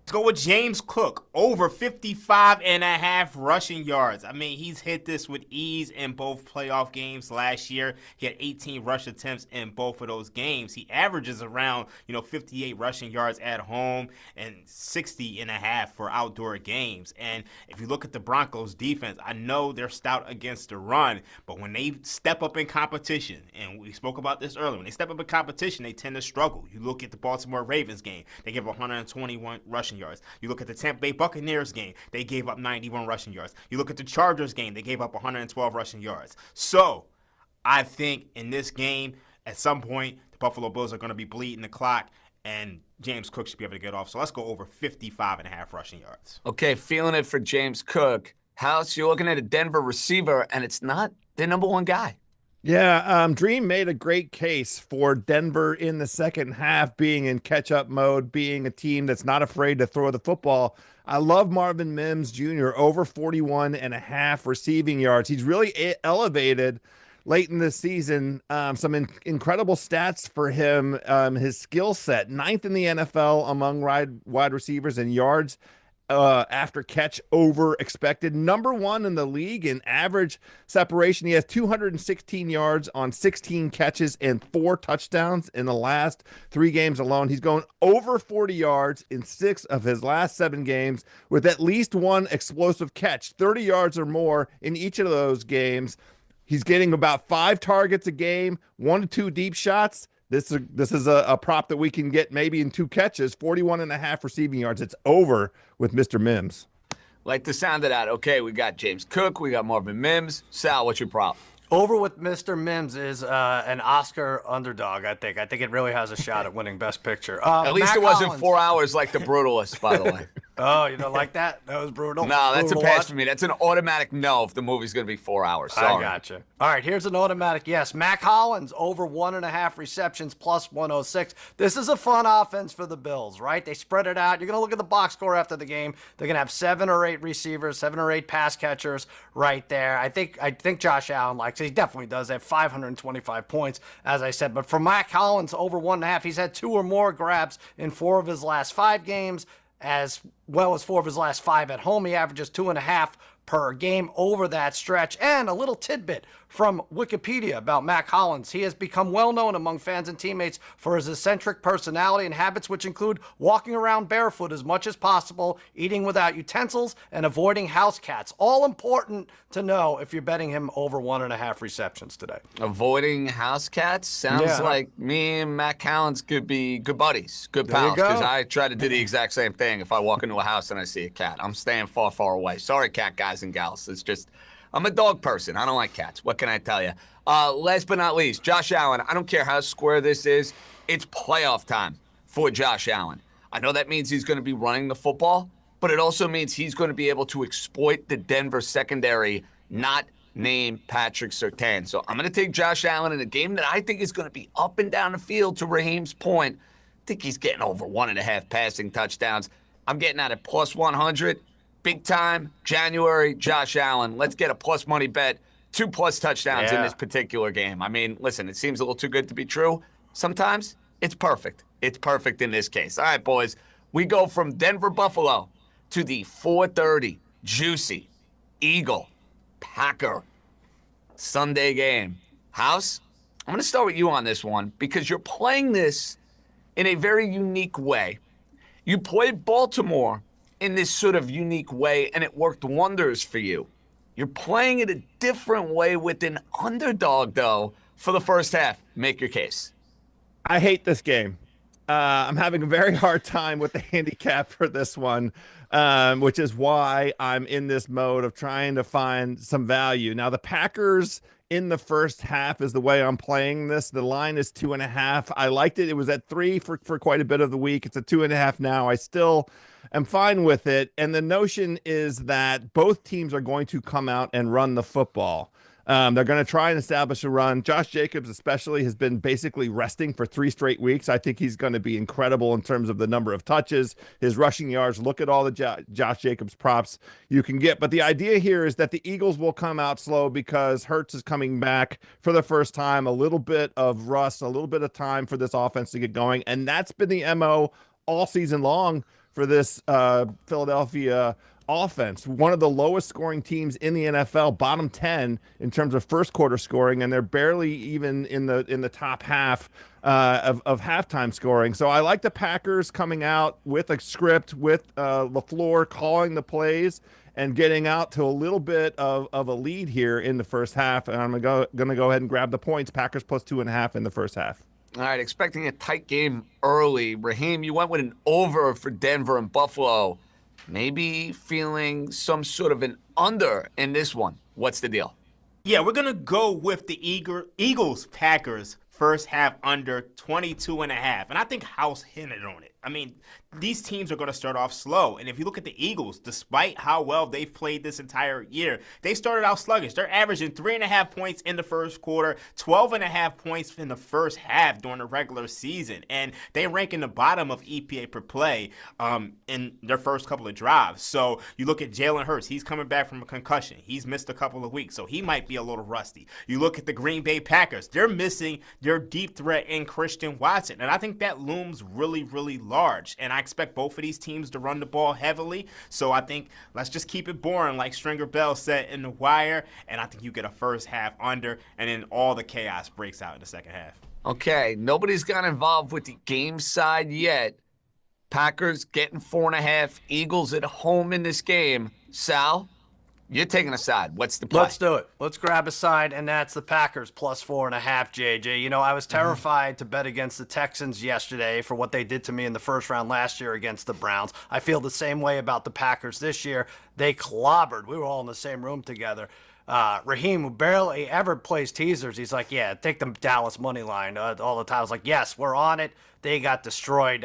Let's go with James Cook, over 55.5 rushing yards. I mean, he's hit this with ease in both playoff games last year. He had 18 rush attempts in both of those games. He averages around, 58 rushing yards at home and 60.5 for outdoor games. And if you look at the Broncos defense, I know they're stout against the run, but when they step up in competition, and we spoke about this earlier, when they step up in competition, they tend to struggle. You look at the Baltimore Ravens game, they give 121 rushing yards. You look at the Tampa Bay Buccaneers game, they gave up 91 rushing yards. You look at the Chargers game, they gave up 112 rushing yards. So I think in this game, at some point, the Buffalo Bills are going to be bleeding the clock, and James Cook should be able to get off. So let's go over 55.5 rushing yards. Okay, feeling it for James Cook. House, you're looking at a Denver receiver, and it's not their number one guy. Yeah, Dream made a great case for Denver in the second half being in catch-up mode, being a team that's not afraid to throw the football. I love Marvin Mims Jr., over 41.5 receiving yards. He's really elevated late in the season. Some incredible stats for him. His skill set, 9th in the NFL among wide receivers in yards after catch over expected, number 1 in the league in average separation. He has 216 yards on 16 catches and 4 touchdowns in the last 3 games alone. He's going over 40 yards in 6 of his last 7 games with at least 1 explosive catch, 30 yards or more in each of those games. He's getting about 5 targets a game, 1 to 2 deep shots. This is a prop that we can get maybe in 2 catches, 41.5 receiving yards. It's over with Mr. Mims. Like the sound of that. Okay, we got James Cook. We got Marvin Mims. Sal, what's your prop? Over with Mr. Mims is an Oscar underdog, I think. I think it really has a shot at winning Best Picture. At least Matt it wasn't Collins. 4 hours like The Brutalist, by the way. Oh, you don't like that? That was brutal. No, that's a Brutal pass watch. for me. That's an automatic no if the movie's going to be 4 hours. Sorry. I gotcha. All right, here's an automatic yes. Mac Hollins over 1.5 receptions plus 106. This is a fun offense for the Bills, right? They spread it out. You're going to look at the box score after the game. They're going to have 7 or 8 receivers, 7 or 8 pass catchers right there. I think Josh Allen likes it. He definitely does. They have 525 points, as I said. But for Mac Hollins over 1.5, he's had 2 or more grabs in 4 of his last 5 games, as well as 4 of his last 5 at home. He averages 2.5 per game over that stretch. And a little tidbit from Wikipedia about Mac Hollins. He has become well known among fans and teammates for his eccentric personality and habits, which include walking around barefoot as much as possible, eating without utensils, and avoiding house cats. All important to know if you're betting him over 1.5 receptions today. Avoiding house cats sounds like me and Mac Hollins could be good buddies, good pals, because I try to do the exact same thing if I walk into a house and I see a cat. I'm staying far, far away. Sorry, cat guys and gals. It's just, I'm a dog person. I don't like cats. What can I tell you? Last but not least, Josh Allen. I don't care how square this is. It's playoff time for Josh Allen. I know that means he's going to be running the football, but it also means he's going to be able to exploit the Denver secondary, not name Patrick Surtain. So I'm going to take Josh Allen in a game that I think is going to be up and down the field. To Raheem's point, I think he's getting over 1.5 passing touchdowns. I'm getting at it plus 100. Big time, January, Josh Allen. Let's get a plus money bet. 2+ touchdowns in this particular game. I mean, listen, it seems a little too good to be true. Sometimes it's perfect. It's perfect in this case. All right, boys. We go from Denver Buffalo to the 4:30 juicy Eagle Packer Sunday game. House, I'm going to start with you on this one because you're playing this in a very unique way. You played Baltimore in this sort of unique way, and it worked wonders for you. You're playing it a different way with an underdog, though, for the first half. Make your case. I hate this game. I'm having a very hard time with the handicap for this one, which is why I'm in this mode of trying to find some value. Now, the Packers in the first half is the way I'm playing this. The line is 2.5. I liked it. It was at 3 for quite a bit of the week. It's at 2.5 now. I still am fine with it. And the notion is that both teams are going to come out and run the football. They're going to try and establish a run. Josh Jacobs especially has been basically resting for 3 straight weeks. I think he's going to be incredible in terms of the number of touches, his rushing yards. Look at all the Josh Jacobs props you can get. But the idea here is that the Eagles will come out slow because Hurts is coming back for the first time, a little bit of rust, a little bit of time for this offense to get going. And that's been the MO all season long for this Philadelphia offense. One of the lowest scoring teams in the NFL, bottom 10 in terms of first quarter scoring, and they're barely even in the top half of halftime scoring. So I like the Packers coming out with a script, with LaFleur calling the plays and getting out to a little bit of a lead here in the first half. And I'm going to go ahead and grab the points. Packers plus 2.5 in the first half. All right, expecting a tight game early. Raheem, you went with an over for Denver and Buffalo. Maybe feeling some sort of an under in this one. What's the deal? Yeah, we're going to go with the Eagles-Packers first half under 22.5. And I think House hit it on it. I mean, these teams are going to start off slow. And if you look at the Eagles, despite how well they've played this entire year, they started out sluggish. They're averaging 3.5 points in the first quarter, 12.5 points in the first half during the regular season. And they rank in the bottom of EPA per play in their first couple of drives. So you look at Jalen Hurts. He's coming back from a concussion. He's missed a couple of weeks, so he might be a little rusty. You look at the Green Bay Packers. They're missing their deep threat in Christian Watson. And I think that looms really, really large. And I expect both of these teams to run the ball heavily. So I think let's just keep it boring, like Stringer Bell said in The Wire. And I think you get a first half under, and then all the chaos breaks out in the second half. Okay, nobody's got involved with the game side yet. Packers getting 4.5. Eagles at home in this game. Sal, you're taking a side. What's the play? Let's do it. Let's grab a side, and that's the Packers plus 4.5, JJ. You know, I was terrified to bet against the Texans yesterday for what they did to me in the first round last year against the Browns. I feel the same way about the Packers this year. they clobbered. We were all in the same room together. Raheem, who barely ever plays teasers, he's like, yeah, take the Dallas money line all the time. I was like, yes, we're on it. They got destroyed,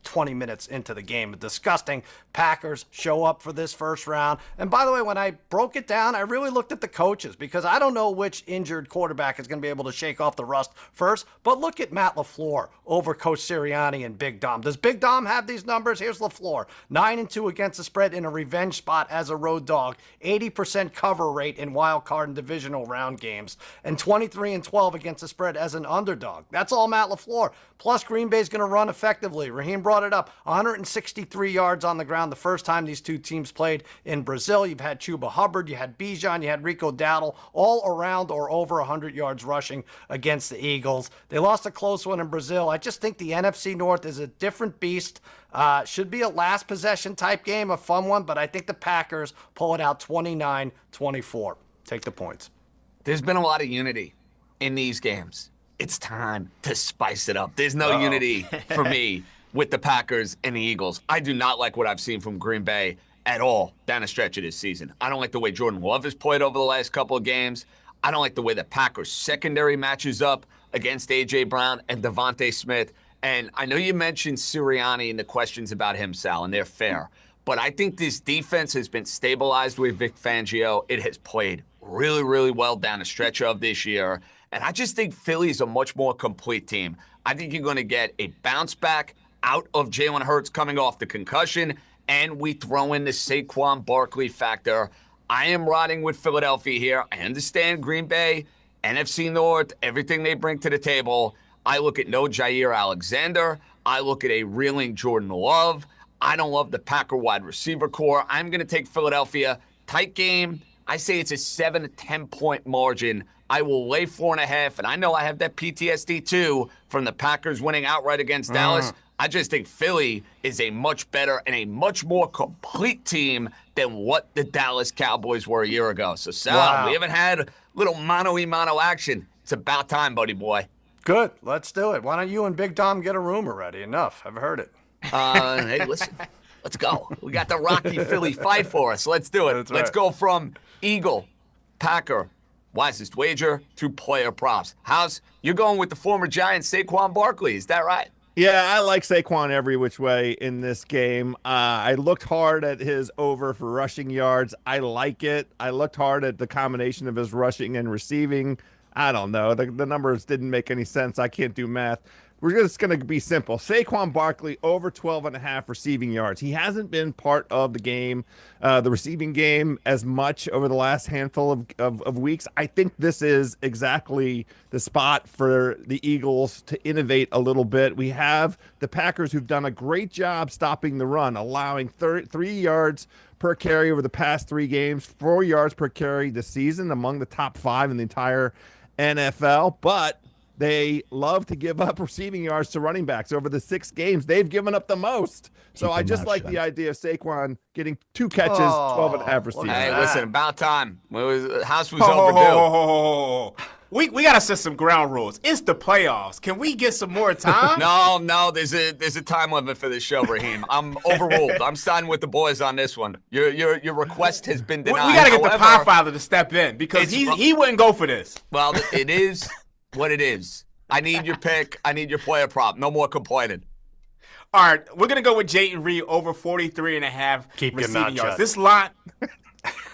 20 minutes into the game. Disgusting. Packers show up for this first round. And by the way, when I broke it down, I really looked at the coaches because I don't know which injured quarterback is going to be able to shake off the rust first. But look at Matt LaFleur over Coach Sirianni and Big Dom. Does Big Dom have these numbers? Here's LaFleur. 9-2 against the spread in a revenge spot as a road dog. 80% cover rate in wild card and divisional round games. And 23-12 against the spread as an underdog. That's all Matt LaFleur. Plus, Green Bay's going to run effectively. Raheem brought it up. 163 yards on the ground the first time these two teams played in Brazil. You've had Chuba Hubbard, you had Bijan, you had Rico Dowdle, all around or over 100 yards rushing against the Eagles. They lost a close one in Brazil. I just think the NFC North is a different beast. Should be a last possession type game, a fun one, but I think the Packers pull it out 29-24. Take the points. There's been a lot of unity in these games. It's time to spice it up. There's no unity for me with the Packers and the Eagles. I do not like what I've seen from Green Bay at all down the stretch of this season. I don't like the way Jordan Love has played over the last couple of games. I don't like the way the Packers secondary matches up against A.J. Brown and Devontae Smith. And I know you mentioned Sirianni and the questions about him, Sal, and they're fair. But I think this defense has been stabilized with Vic Fangio. It has played really, really well down the stretch of this year. And I just think Philly's a much more complete team. I think you're going to get a bounce back out of Jalen Hurts coming off the concussion, and we throw in the Saquon Barkley factor. I am riding with Philadelphia here. I understand Green Bay, NFC North, everything they bring to the table. I look at no Jair Alexander. I look at a reeling Jordan Love. I don't love the Packer wide receiver core. I'm going to take Philadelphia. Tight game. I say it's a 7 to 10 point margin. I will lay 4.5, and I know I have that PTSD too from the Packers winning outright against Dallas. I just think Philly is a much better and a much more complete team than what the Dallas Cowboys were a year ago. So, Sal, we haven't had a little mano-a-mano action. It's about time, buddy boy. Good. Let's do it. Why don't you and Big Dom get a room already? Enough. I've heard it. Hey, listen. Let's go. We got the Rocky Philly fight for us. Let's do it. That's Let's go from Eagle, Packer, wisest wager to player props. You're going with the former Giant Saquon Barkley. Is that right? Yeah, I like Saquon every which way in this game. I looked hard at his over for rushing yards. I like it. I looked hard at the combination of his rushing and receiving. I don't know. The numbers didn't make any sense. I can't do math. We're just going to be simple. Saquon Barkley over 12.5 receiving yards. He hasn't been part of the game, the receiving game, as much over the last handful of weeks. I think this is exactly the spot for the Eagles to innovate a little bit. We have the Packers who've done a great job stopping the run, allowing 3 yards per carry over the past 3 games, 4 yards per carry this season, among the top 5 in the entire NFL. But they love to give up receiving yards to running backs. Over the 6 games, they've given up the most. So I just like the idea of Saquon getting 2 catches, 12.5 receiving. Hey, listen, about time. House was overdue. We got to set some ground rules. It's the playoffs. Can we get some more time? No, there's a time limit for this show, Raheem. I'm overruled. I'm siding with the boys on this one. Your request has been denied. We got to get the Podfather to step in because he wouldn't go for this. Well, it is what it is. I need your pick. I need your player prop. No more complaining. All right, we're going to go with Jayden Reed over 43.5 receiving yards. This line...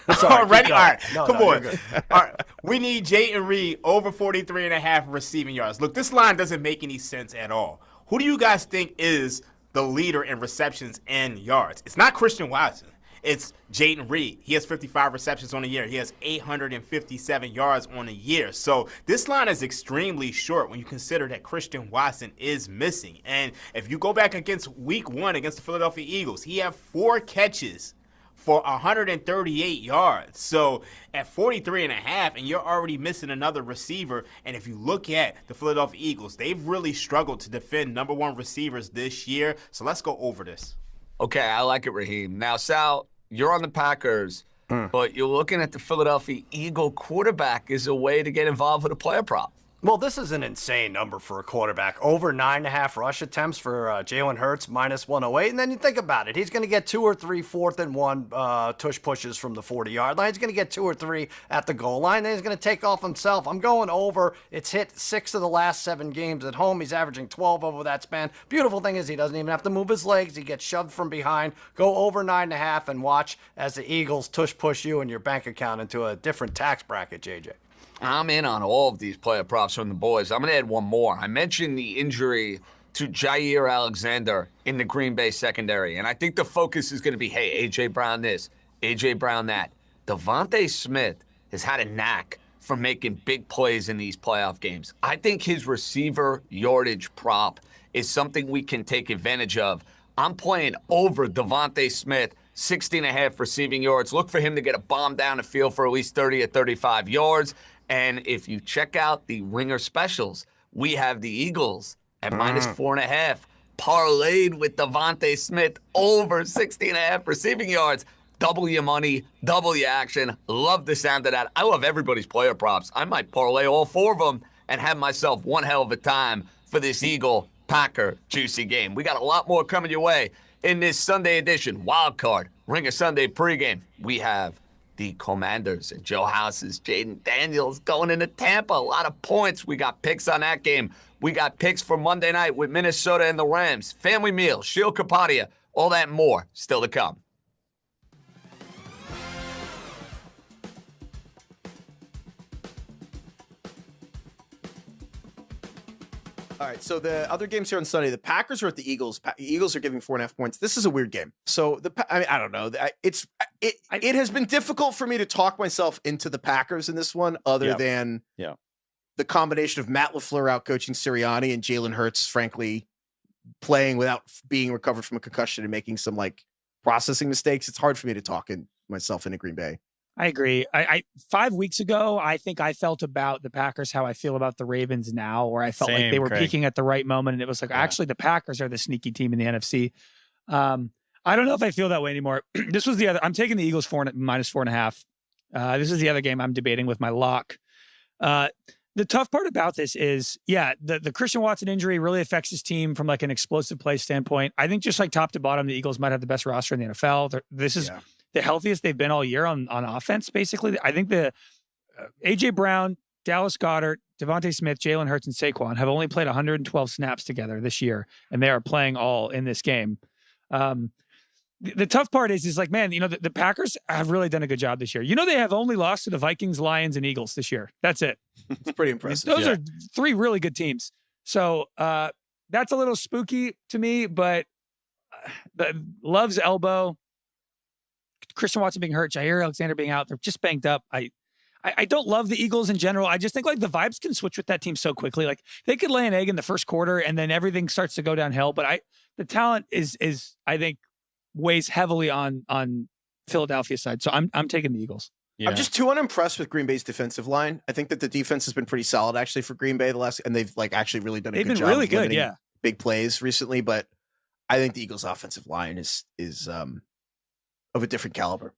Ready? All right, come on. All right, we need Jayden Reed over 43.5 receiving yards. Look, this line doesn't make any sense at all. Who do you guys think is the leader in receptions and yards? It's not Christian Watson. It's Jayden Reed. He has 55 receptions on the year. He has 857 yards on the year. So this line is extremely short when you consider that Christian Watson is missing. And if you go back against week 1 against the Philadelphia Eagles, he had 4 catches for 138 yards. So at 43.5, and you're already missing another receiver. And if you look at the Philadelphia Eagles, they've really struggled to defend number 1 receivers this year. So let's go over this. Okay, I like it, Raheem. Now, Sal, you're on the Packers, but you're looking at the Philadelphia Eagle quarterback as a way to get involved with a player prop. Well, this is an insane number for a quarterback. Over 9.5 rush attempts for Jalen Hurts, -108. And then you think about it. He's going to get 2 or 3 4th-and-1 tush pushes from the 40-yard line. He's going to get 2 or 3 at the goal line. Then he's going to take off himself. I'm going over. It's hit 6 of the last 7 games at home. He's averaging 12 over that span. Beautiful thing is he doesn't even have to move his legs. He gets shoved from behind. Go over 9.5 and watch as the Eagles tush push you and your bank account into a different tax bracket, JJ. I'm in on all of these player props from the boys. I'm going to add one more. I mentioned the injury to Jair Alexander in the Green Bay secondary, and I think the focus is going to be, hey, A.J. Brown this, A.J. Brown that. Devontae Smith has had a knack for making big plays in these playoff games. I think his receiver yardage prop is something we can take advantage of. I'm playing over Devontae Smith, 60.5 receiving yards. Look for him to get a bomb down the field for at least 30 or 35 yards. And if you check out the Ringer specials, we have the Eagles at -4.5, parlayed with Devontae Smith over 60.5 receiving yards. Double your money, double your action. Love the sound of that. I love everybody's player props. I might parlay all 4 of them and have myself one hell of a time for this Eagle-Packer juicy game. We got a lot more coming your way in this Sunday edition, Wild Card, Ringer Sunday pregame. We have the Commanders and Joe House's Jaden Daniels going into Tampa. A lot of points. We got picks on that game. We got picks for Monday night with Minnesota and the Rams. Family meal, Shield Kapadia, all that and more still to come. All right, so the other games here on Sunday, the Packers are at the Eagles. Eagles are giving 4.5 points. This is a weird game. So I don't know. It has been difficult for me to talk myself into the Packers in this one, other than the combination of Matt LaFleur out coaching Sirianni and Jalen Hurts, frankly, playing without being recovered from a concussion and making some processing mistakes. It's hard for me to talk myself into Green Bay. I agree. I 5 weeks ago, I think I felt about the Packers how I feel about the Ravens now, where I felt like they were peaking at the right moment. And it was actually the Packers are the sneaky team in the NFC. I don't know if I feel that way anymore. This was the other, I'm taking the Eagles -4.5. This is the other game I'm debating with my lock. The tough part about this is, the Christian Watson injury really affects his team from an explosive play standpoint. I think just top to bottom, the Eagles might have the best roster in the NFL. This is the healthiest they've been all year on offense, basically. I think the A.J. Brown, Dallas Goedert, Devontae Smith, Jalen Hurts, and Saquon have only played 112 snaps together this year, and they are playing all in this game. The tough part is man, the Packers have really done a good job this year. They have only lost to the Vikings, Lions, and Eagles this year. That's it. It's pretty impressive. Those are 3 really good teams. So that's a little spooky to me, but Love's elbow, Christian Watson being hurt, Jair Alexander being out, they're just banged up. I don't love the Eagles in general. I just think the vibes can switch with that team so quickly. They could lay an egg in the first quarter and then everything starts to go downhill. But the talent is I think weighs heavily on Philadelphia's side. So I'm taking the Eagles. Yeah. I'm just too unimpressed with Green Bay's defensive line. I think that the defense has been pretty solid actually for Green Bay and they've actually really done a good job. They've been really good, big plays recently, but I think the Eagles' offensive line is of a different caliber.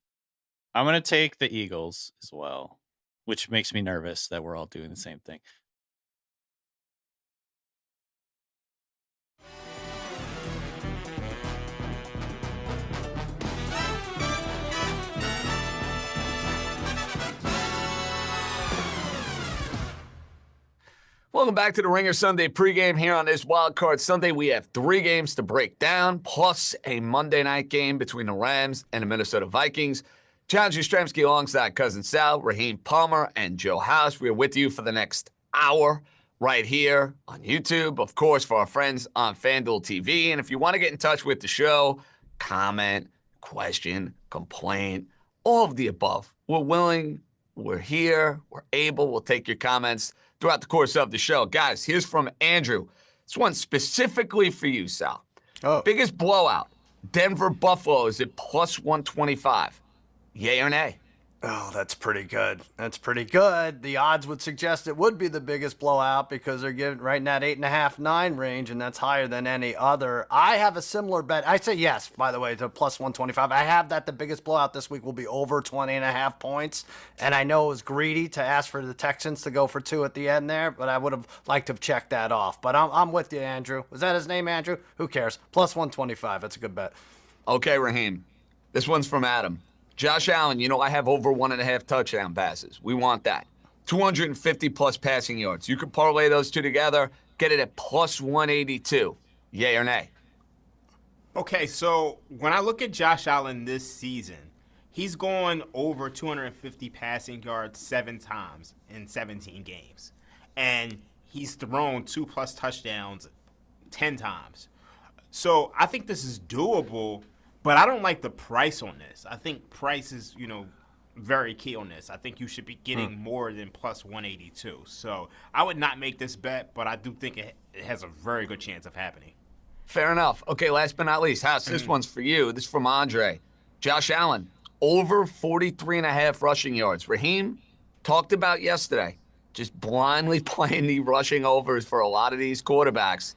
I'm going to take the Eagles as well, which makes me nervous that we're all doing the same thing. Welcome back to the Ringer Sunday pregame here on this Wild Card Sunday. We have 3 games to break down, plus a Monday night game between the Rams and the Minnesota Vikings. John Jastremski alongside Cousin Sal, Raheem Palmer, and Joe House. We are with you for the next hour right here on YouTube, of course, for our friends on FanDuel TV. And if you want to get in touch with the show, comment, question, complaint, all of the above. We're willing, we're here, we're able, we'll take your comments throughout the course of the show. Guys, here's from Andrew. This one specifically for you, Sal. Biggest blowout. Denver Buffalo is at +125. Yay or nay? Oh, that's pretty good. That's pretty good. The odds would suggest it would be the biggest blowout because they're getting right in that 8.5, 9 range, and that's higher than any other. I have a similar bet. I say yes, by the way, to plus 125. I have that the biggest blowout this week will be over 20.5 points, and I know it was greedy to ask for the Texans to go for 2 at the end there, but I would have liked to have checked that off. But I'm with you, Andrew. Was that his name, Andrew? Who cares? Plus 125. That's a good bet. Okay, Raheem. This one's from Adam. Josh Allen, I have over 1.5 touchdown passes. We want that. 250-plus passing yards. You could parlay those two together, get it at plus 182. Yay or nay? Okay, so when I look at Josh Allen this season, he's gone over 250 passing yards 7 times in 17 games. And he's thrown 2+ touchdowns 10 times. So I think this is doable. But I don't like the price on this. I think price is, very key on this. I think you should be getting more than plus 182. So I would not make this bet, but I do think it has a very good chance of happening. Fair enough. Okay, last but not least, House, this one's for you. This is from Andre. Josh Allen, over 43.5 rushing yards. Raheem talked about yesterday, just blindly playing the rushing overs for a lot of these quarterbacks.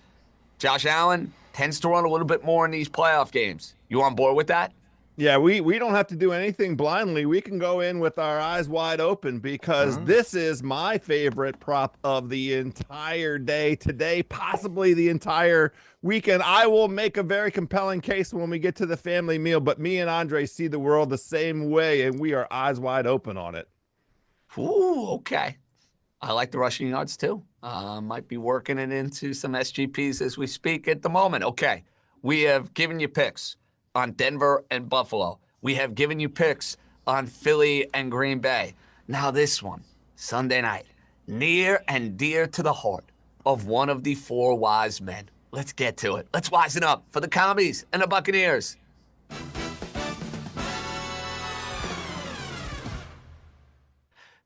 Josh Allen tends to run a little bit more in these playoff games. You on board with that? Yeah, we don't have to do anything blindly. We can go in with our eyes wide open because this is my favorite prop of the entire day today, possibly the entire weekend. I will make a very compelling case when we get to the family meal, but me and Andre see the world the same way, and we are eyes wide open on it. Ooh, okay. I like the rushing yards too. Might be working it into some SGPs as we speak at the moment. Okay, we have given you picks on Denver and Buffalo. We have given you picks on Philly and Green Bay. Now this one, Sunday night, near and dear to the heart of one of the 4 wise men. Let's get to it. Let's wisen up for the Commies and the Buccaneers.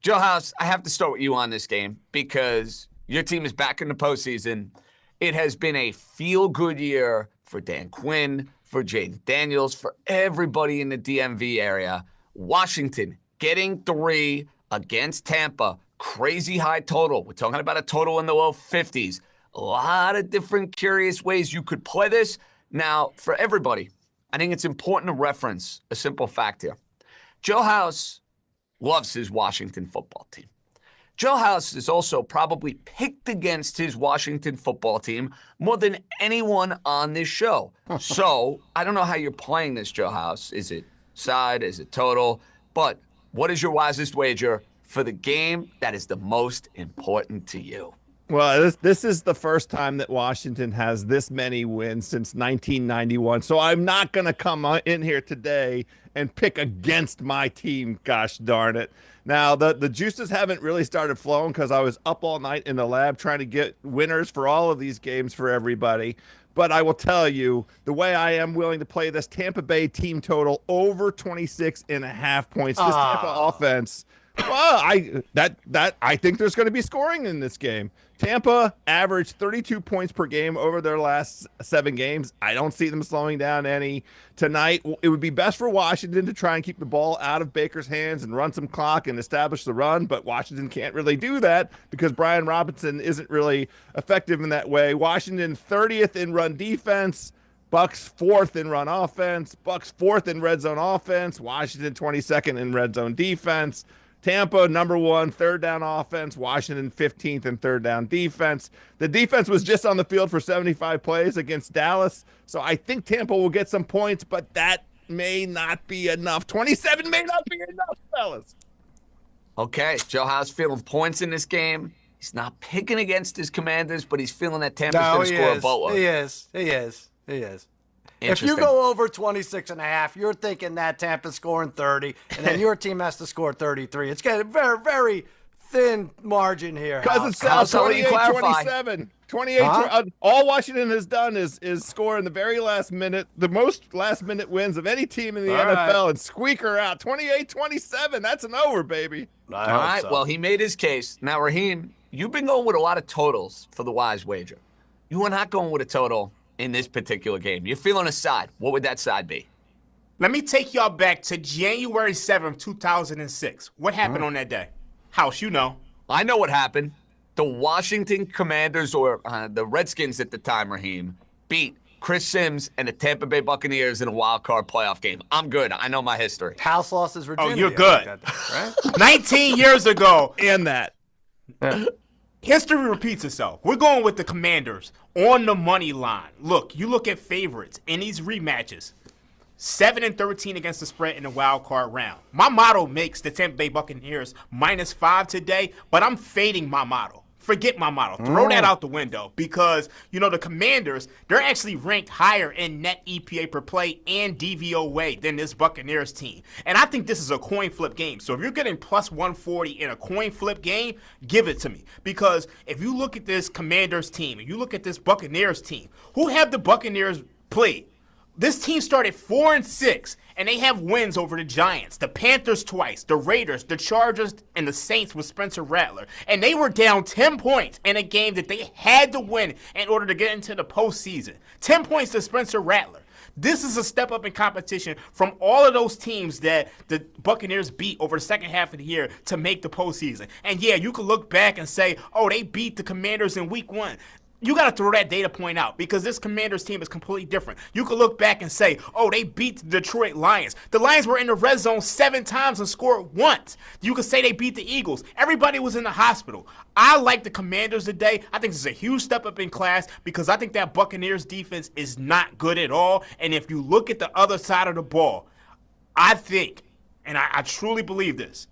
Joe House, I have to start with you on this game because your team is back in the postseason. It has been a feel-good year for Dan Quinn, for Jaden Daniels, for everybody in the DMV area. Washington getting 3 against Tampa. Crazy high total. We're talking about a total in the low 50s. A lot of different curious ways you could play this. Now, for everybody, I think it's important to reference a simple fact here. Joe House loves his Washington football team. Joe House is also probably picked against his Washington football team more than anyone on this show. So I don't know how you're playing this, Joe House. Is it side? Is it total? But what is your wisest wager for the game that is the most important to you? Well, this is the first time that Washington has this many wins since 1991. So I'm not going to come in here today and pick against my team, gosh darn it. Now, the juices haven't really started flowing because I was up all night in the lab trying to get winners for all of these games for everybody. But I will tell you, the way I am willing to play this Tampa Bay team total over 26.5 points. This Tampa offense, well, I think there's going to be scoring in this game. Tampa averaged 32 points per game over their last 7 games. I don't see them slowing down any tonight. It would be best for Washington to try and keep the ball out of Baker's hands and run some clock and establish the run, but Washington can't really do that because Brian Robinson isn't really effective in that way. Washington 30th in run defense. Bucks 4th in run offense. Bucks 4th in red zone offense. Washington 22nd in red zone defense. Tampa, number 1, third down offense. Washington, 15th in third down defense. The defense was just on the field for 75 plays against Dallas. So I think Tampa will get some points, but that may not be enough. 27 may not be enough, fellas. Okay, Joe House feeling points in this game. He's not picking against his Commanders, but he's feeling that Tampa's going to score a boatload. He is. If you go over 26.5, you're thinking that Tampa's scoring 30, and then your team has to score 33. It's got a very, very thin margin here. Because it's 28-27. 28. All Washington has done is score in the very last minute, the most last-minute wins of any team in the NFL, and squeaker out 28-27. That's an over, baby. All right, well, he made his case. Now, Raheem, you've been going with a lot of totals for the wise wager. You are not going with a total in this particular game. You're feeling a side. What would that side be? Let me take y'all back to January 7th, 2006. What happened on that day? House, you know. I know what happened. The Washington Commanders, or the Redskins at the time, Raheem, beat Chris Sims and the Tampa Bay Buccaneers in a wild card playoff game. I'm good. I know my history. House lost his virginity. Oh, you're good. Right? 19 years ago. And that. History repeats itself. We're going with the Commanders on the money line. Look, you look at favorites in these rematches. 7-13 against the spread in the wild card round. My model makes the Tampa Bay Buccaneers -5 today, but I'm fading my model. Forget my model. Throw that out the window because, you know, the Commanders, they're actually ranked higher in net EPA per play and DVOA than this Buccaneers team. And I think this is a coin flip game. So if you're getting plus 140 in a coin flip game, give it to me. Because if you look at this Commanders team and you look at this Buccaneers team, who have the Buccaneers played? This team started 4-6, and they have wins over the Giants, the Panthers twice, the Raiders, the Chargers, and the Saints with Spencer Rattler. And they were down 10 points in a game that they had to win in order to get into the postseason. 10 points to Spencer Rattler. This is a step up in competition from all of those teams that the Buccaneers beat over the second half of the year to make the postseason. And yeah, you could look back and say, oh, they beat the Commanders in week 1. You got to throw that data point out because this Commanders team is completely different. You could look back and say, oh, they beat the Detroit Lions. The Lions were in the red zone 7 times and scored once. You could say they beat the Eagles. Everybody was in the hospital. I like the Commanders today. I think this is a huge step up in class because I think that Buccaneers defense is not good at all. And if you look at the other side of the ball, I think, and I truly believe this,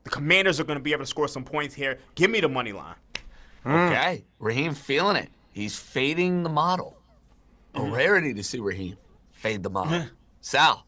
the Commanders are going to be able to score some points here. Give me the money line. Okay, Raheem feeling it. He's fading the model. A rarity to see Raheem fade the model. Sal,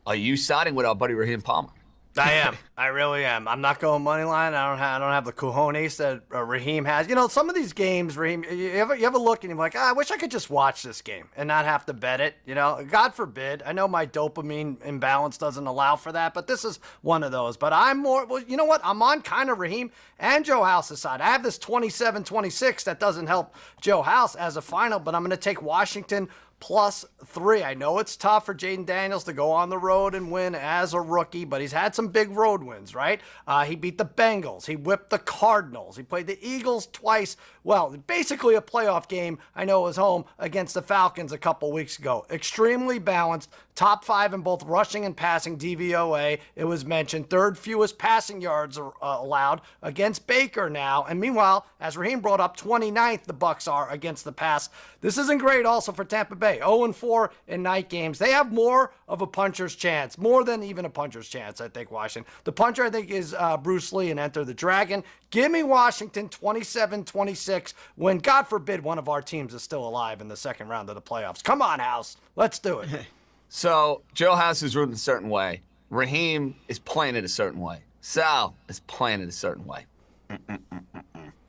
are you siding with our buddy Raheem Palmer? I am. I really am. I'm not going money line. I don't have the cojones that Raheem has. You know, some of these games, Raheem, you ever look and you're like, I wish I could just watch this game and not have to bet it. You know, God forbid. I know my dopamine imbalance doesn't allow for that, but this is one of those. But I'm more, well, you know what? I'm on kind of Raheem and Joe House's side. I have this 27-26 that doesn't help Joe House as a final, but I'm going to take Washington +3. I know it's tough for Jaden Daniels to go on the road and win as a rookie, but he's had some big road wins, right? He beat the Bengals. He whipped the Cardinals. He played the Eagles twice. Well, basically a playoff game. I know it was home against the Falcons a couple weeks ago. Extremely balanced. Top 5 in both rushing and passing DVOA. It was mentioned. 3rd fewest passing yards allowed against Baker now. And meanwhile, as Raheem brought up, 29th the Bucs are against the pass. This isn't great also for Tampa Bay. 0-4 in night games. They have more of a puncher's chance. More than even a puncher's chance, I think, Washington. The puncher, I think, is Bruce Lee and Enter the Dragon. Give me Washington 27-26 when, God forbid, one of our teams is still alive in the second round of the playoffs. Come on, House. Let's do it. So, Joe House is rooting a certain way. Raheem is playing it a certain way. Sal is playing it a certain way.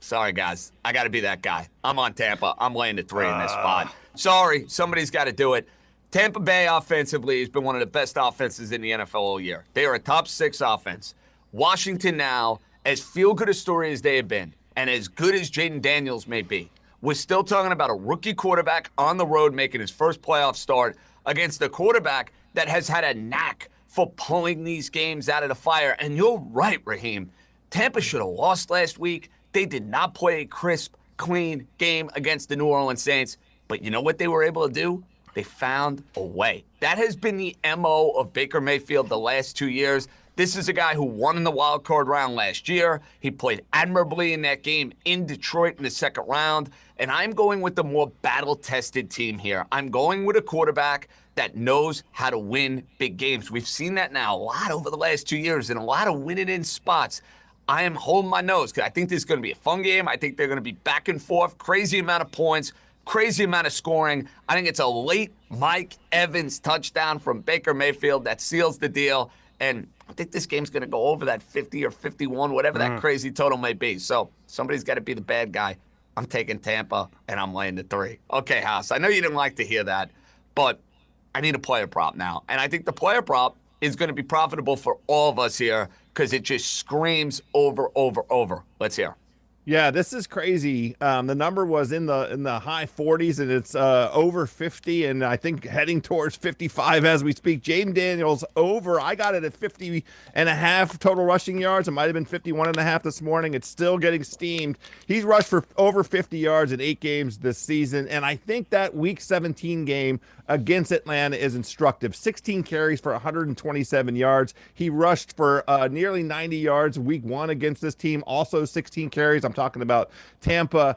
Sorry, guys. I got to be that guy. I'm on Tampa. I'm laying the 3 in this spot. Sorry. Somebody's got to do it. Tampa Bay offensively has been one of the best offenses in the NFL all year. They are a top 6 offense. Washington now, as feel-good a story as they have been, and as good as Jaden Daniels may be, we're still talking about a rookie quarterback on the road making his first playoff start against a quarterback that has had a knack for pulling these games out of the fire. And you're right, Raheem. Tampa should have lost last week. They did not play a crisp, clean game against the New Orleans Saints. But you know what they were able to do? They found a way. That has been the MO of Baker Mayfield the last 2 years. This is a guy who won in the wild card round last year. He played admirably in that game in Detroit in the second round. And I'm going with the more battle-tested team here. I'm going with a quarterback that knows how to win big games. We've seen that now a lot over the last 2 years and a lot of winning in spots. I am holding my nose because I think this is going to be a fun game. I think they're going to be back and forth, crazy amount of points, crazy amount of scoring. I think it's a late Mike Evans touchdown from Baker Mayfield that seals the deal. And I think this game's going to go over that 50 or 51, whatever that crazy total may be. So somebody's got to be the bad guy. I'm taking Tampa, and I'm laying the 3. Okay, House, I know you didn't like to hear that, but I need a player prop now. And I think the player prop is going to be profitable for all of us here because it just screams over. Let's hear. Yeah, this is crazy. The number was in the high 40s, and it's over 50, and I think heading towards 55 as we speak. Jaden Daniels over. I got it at 50.5 total rushing yards. It might have been 51.5 this morning. It's still getting steamed. He's rushed for over 50 yards in 8 games this season, and I think that Week 17 game against Atlanta is instructive. 16 carries for 127 yards. He rushed for nearly 90 yards Week 1 against this team. Also 16 carries. I'm talking about Tampa.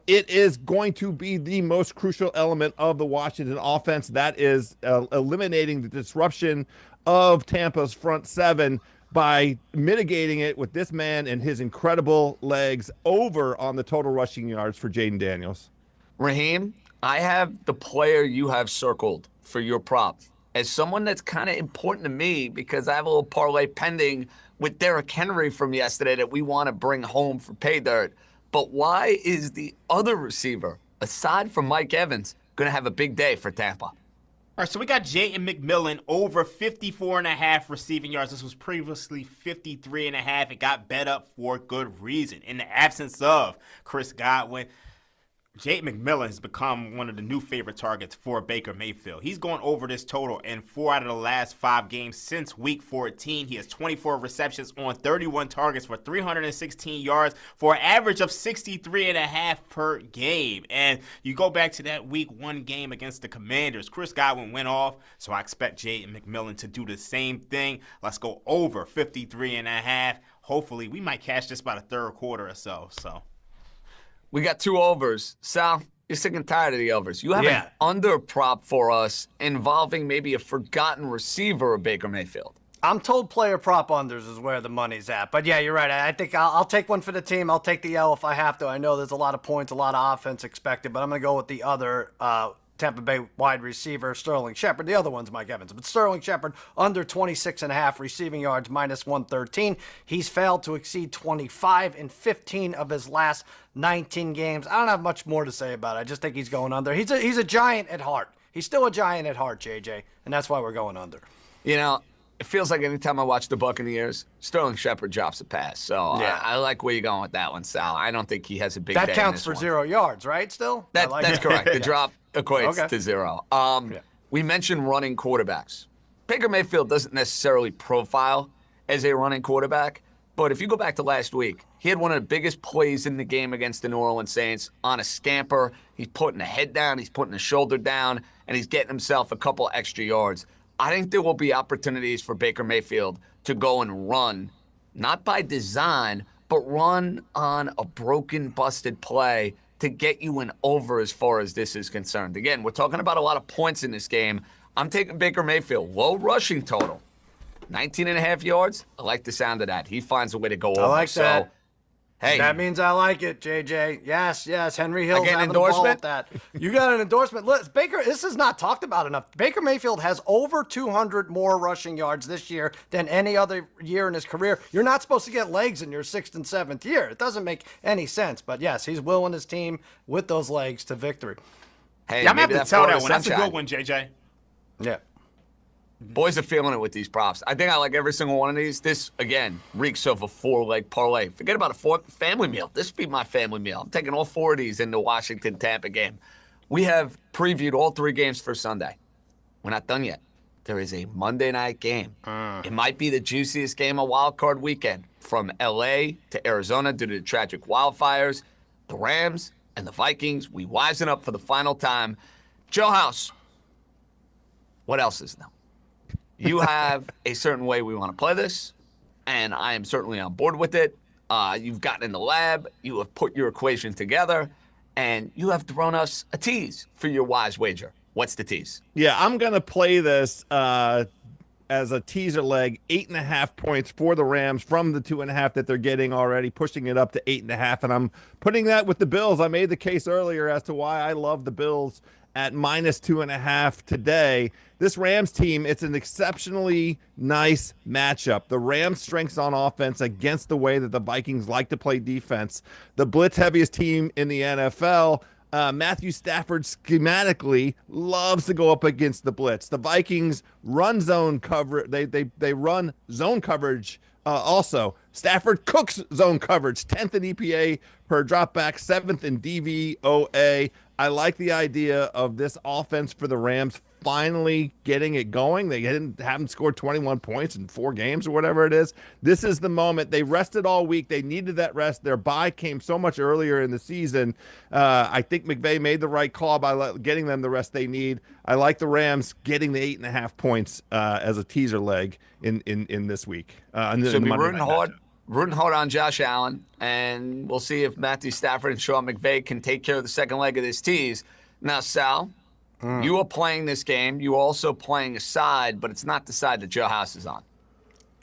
It is going to be the most crucial element of the Washington offense. That is eliminating the disruption of Tampa's front seven by mitigating it with this man and his incredible legs. Over on the total rushing yards for Jaden Daniels. Raheem, I have the player you have circled for your prop as someone that's kind of important to me because I have a little parlay pending with Derrick Henry from yesterday that we want to bring home for pay dirt. But why is the other receiver, aside from Mike Evans, going to have a big day for Tampa? All right, so we got Jayden McMillan over 54.5 receiving yards. This was previously 53.5. It got bet up for good reason. In the absence of Chris Godwin, Jayden McMillan has become one of the new favorite targets for Baker Mayfield. He's going over this total in 4 out of the last 5 games since Week 14. He has 24 receptions on 31 targets for 316 yards for an average of 63.5 per game. And you go back to that Week 1 game against the Commanders. Chris Godwin went off, so I expect Jayden McMillan to do the same thing. Let's go over 53.5. Hopefully, we might catch this by the third quarter or so. We got 2 overs. Sal, you're sick and tired of the overs. You have an under prop for us involving maybe a forgotten receiver of Baker Mayfield. I'm told player prop unders is where the money's at. But yeah, you're right. I think I'll take one for the team. I'll take the L if I have to. I know there's a lot of points, a lot of offense expected, but I'm going to go with the other Tampa Bay wide receiver, Sterling Shepard. The other one's Mike Evans. But Sterling Shepard, under 26.5 receiving yards, minus 113. He's failed to exceed 25 in 15 of his last 19 games. I don't have much more to say about it. I just think he's going under. He's a giant at heart. He's still a giant at heart, JJ, and that's why we're going under. You know, it feels like anytime I watch the Buccaneers, Sterling Shepard drops a pass. So yeah. I like where you're going with that one, Sal. I don't think he has a big day. That counts for 0 yards, right, still? That's correct. The drop equates to 0. We mentioned running quarterbacks. Baker Mayfield doesn't necessarily profile as a running quarterback, but if you go back to last week, he had one of the biggest plays in the game against the New Orleans Saints on a scamper. He's putting the head down, he's putting the shoulder down, and he's getting himself a couple extra yards. I think there will be opportunities for Baker Mayfield to go and run, not by design, but run on a broken, busted play to get you an over as far as this is concerned. Again, we're talking about a lot of points in this game. I'm taking Baker Mayfield, low rushing total, 19.5 yards. I like the sound of that. He finds a way to go over. I like that. So, hey, that means I like it, JJ. Yes. Henry Hill's having an endorsement. The ball with that. You got an endorsement. Look, Baker, this is not talked about enough. Baker Mayfield has over 200 more rushing yards this year than any other year in his career. You're not supposed to get legs in your 6th and 7th year. It doesn't make any sense. But yes, he's willing his team with those legs to victory. Hey, yeah, I'm going to have to tell that one. Sunshine. That's a good one, JJ. Yeah. Boys are feeling it with these props. I think I like every single one of these. This, again, reeks of a 4-leg parlay. Forget about a family meal. This would be my family meal. I'm taking all 4 of these in the Washington-Tampa game. We have previewed all 3 games for Sunday. We're not done yet. There is a Monday night game. It might be the juiciest game of Wild Card Weekend. From L.A. to Arizona due to the tragic wildfires, the Rams and the Vikings. We wisen up for the final time. Joe House, what else is new? You have a certain way we want to play this, and I am certainly on board with it. You've gotten in the lab, you have put your equation together, and you have thrown us a tease for your wise wager. What's the tease? Yeah, I'm going to play this as a teaser leg, 8.5 points for the Rams from the 2.5 that they're getting already, pushing it up to 8.5, and I'm putting that with the Bills. I made the case earlier as to why I love the Bills at minus 2.5 today. This Rams team, it's an exceptionally nice matchup. The Rams' strengths on offense against the way that the Vikings like to play defense. The blitz heaviest team in the NFL. Matthew Stafford schematically loves to go up against the blitz. The Vikings run zone cover. They run zone coverage also. Stafford cooks zone coverage, 10th in EPA per dropback, 7th in DVOA. I like the idea of this offense for the Rams finally getting it going. They haven't scored 21 points in 4 games or whatever it is. This is the moment. They rested all week. They needed that rest. Their bye came so much earlier in the season. I think McVay made the right call by getting them the rest they need. I like the Rams getting the 8.5 points as a teaser leg in this week. Should be rooting hard on Josh Allen, and we'll see if Matthew Stafford and Sean McVay can take care of the second leg of this tease. Now, Sal, you are playing this game. You are also playing a side, but it's not the side that Joe House is on.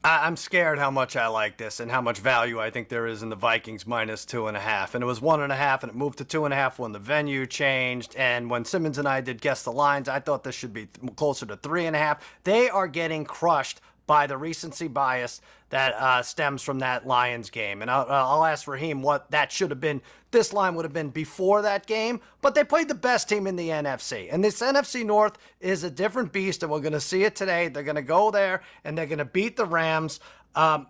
I'm scared how much I like this and how much value I think there is in the Vikings minus 2.5. And it was 1.5, and it moved to 2.5 when the venue changed. And when Simmons and I did guess the lines, I thought this should be closer to 3.5. They are getting crushed by the recency bias that stems from that Lions game. And I'll ask Raheem what that should have been. This line would have been before that game, but they played the best team in the NFC. And this NFC North is a different beast, and we're going to see it today. They're going to go there, and they're going to beat the Rams.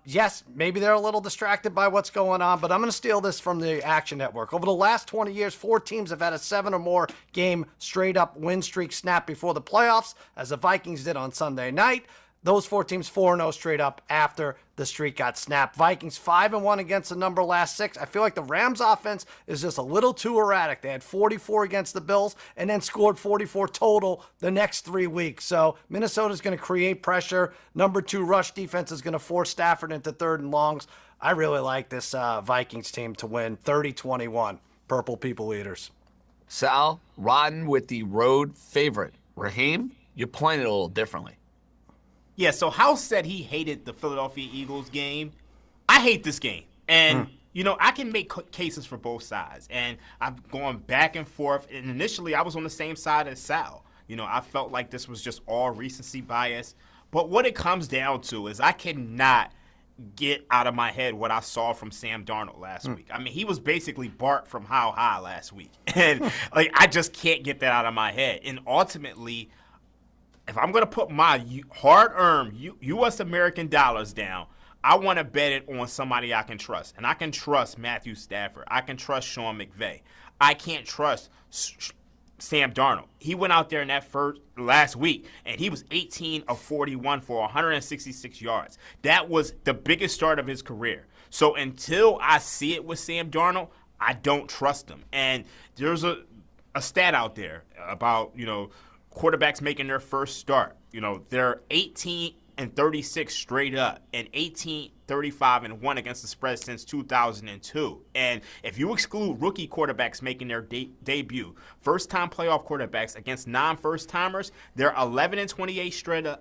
Yes, maybe they're a little distracted by what's going on, but I'm going to steal this from the Action Network. Over the last 20 years, 4 teams have had a 7 or more game straight-up win streak snap before the playoffs, as the Vikings did on Sunday night. Those 4 teams 4-0 straight up after the streak got snapped. Vikings 5-1 against the number last 6. I feel like the Rams offense is just a little too erratic. They had 44 against the Bills and then scored 44 total the next 3 weeks. So Minnesota's going to create pressure. Number 2 rush defense is going to force Stafford into 3rd and longs. I really like this Vikings team to win 30-21. Purple people eaters. Sal, riding with the road favorite. Raheem, you're playing it a little differently. Yeah, so House said he hated the Philadelphia Eagles game. I hate this game. And, you know, I can make cases for both sides. And I've gone back and forth. And initially, I was on the same side as Sal. You know, I felt like this was just all recency bias. But what it comes down to is I cannot get out of my head what I saw from Sam Darnold last week. I mean, he was basically Bart from How High last week. And, like, I just can't get that out of my head. And ultimately, if I'm going to put my hard-earned U.S. American dollars down, I want to bet it on somebody I can trust. And I can trust Matthew Stafford. I can trust Sean McVay. I can't trust Sam Darnold. He went out there in that last week, and he was 18 of 41 for 166 yards. That was the biggest start of his career. So until I see it with Sam Darnold, I don't trust him. And there's a stat out there about, you know, quarterbacks making their first start. You know, they're 18-36 straight up and 18-35-1 against the spread since 2002. And if you exclude rookie quarterbacks making their debut, first-time playoff quarterbacks against non-first-timers, they're 11-28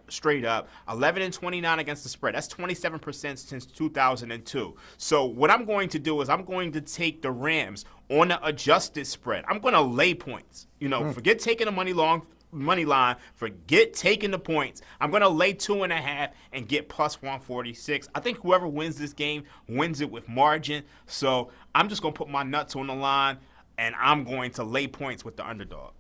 straight up, 11-29 against the spread. That's 27% since 2002. So what I'm going to do is I'm going to take the Rams on the adjusted spread. I'm going to lay points. You know, forget taking the money line, forget taking the points. I'm going to lay 2.5 and get plus 146. I think whoever wins this game wins it with margin. So I'm just going to put my nuts on the line, and I'm going to lay points with the underdog.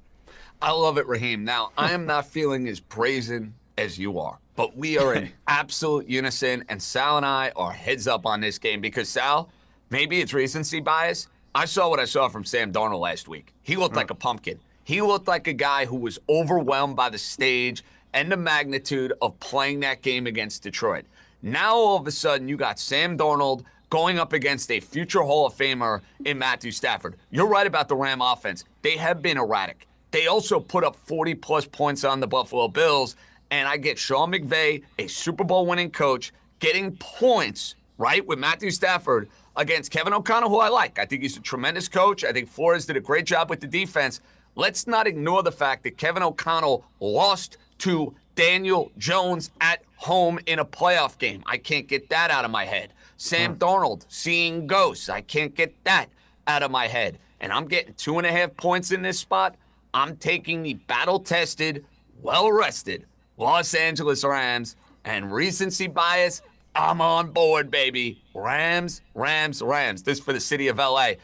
I love it, Raheem. Now, I am not feeling as brazen as you are, but we are in absolute unison, and Sal and I are heads up on this game because, Sal, maybe it's recency bias. I saw what I saw from Sam Darnold last week. He looked like a pumpkin. He looked like a guy who was overwhelmed by the stage and the magnitude of playing that game against Detroit. Now, all of a sudden, you got Sam Darnold going up against a future Hall of Famer in Matthew Stafford. You're right about the Ram offense. They have been erratic. They also put up 40-plus points on the Buffalo Bills, and I get Sean McVay, a Super Bowl winning coach, getting points, right, with Matthew Stafford against Kevin O'Connell, who I like. I think he's a tremendous coach. I think Flores did a great job with the defense. Let's not ignore the fact that Kevin O'Connell lost to Daniel Jones at home in a playoff game. I can't get that out of my head. Sam Darnold seeing ghosts. I can't get that out of my head. And I'm getting 2.5 points in this spot. I'm taking the battle-tested, well-rested Los Angeles Rams. And recency bias, I'm on board, baby. Rams, Rams, Rams. This for the city of L.A.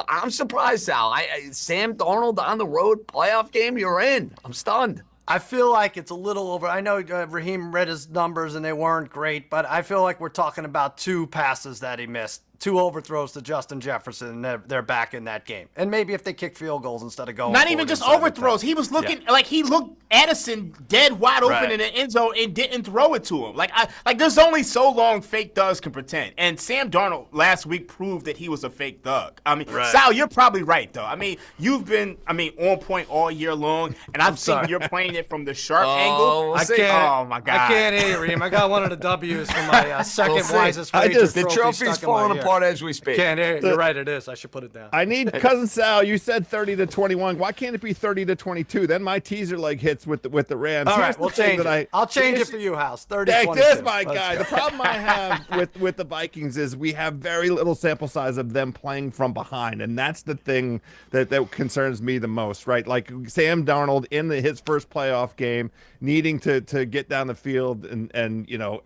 I'm surprised, Sal. Sam Darnold on the road playoff game, you're in. I'm stunned. I feel like it's a little over. I know Raheem read his numbers and they weren't great, but I feel like we're talking about 2 passes that he missed, 2 overthrows to Justin Jefferson, and they're back in that game. And maybe if they kick field goals instead of going not even just overthrows. He was looking like he looked Addison dead wide open in the end zone and didn't throw it to him. Like there's only so long fake thugs can pretend. And Sam Darnold last week proved that he was a fake thug. I mean, Sal, you're probably right though. I mean, you've been on point all year long, and I've seen you're playing it from the sharp angle. Oh my God! I can't hear you, Reem. I got one of the W's for my second wisest wager. The trophy's falling apart as we speak. Can't hear it. You're right. It is. I should put it down. I need cousin Sal. You said 30-21. Why can't it be 30-22? Then my teaser leg hits with the Rams. All right, we'll change it. I'll change it for you, House. 30-22. There's my guy. The problem I have with the Vikings is we have very little sample size of them playing from behind, and that's the thing that concerns me the most. Right, like Sam Darnold in his first playoff game, needing to get down the field and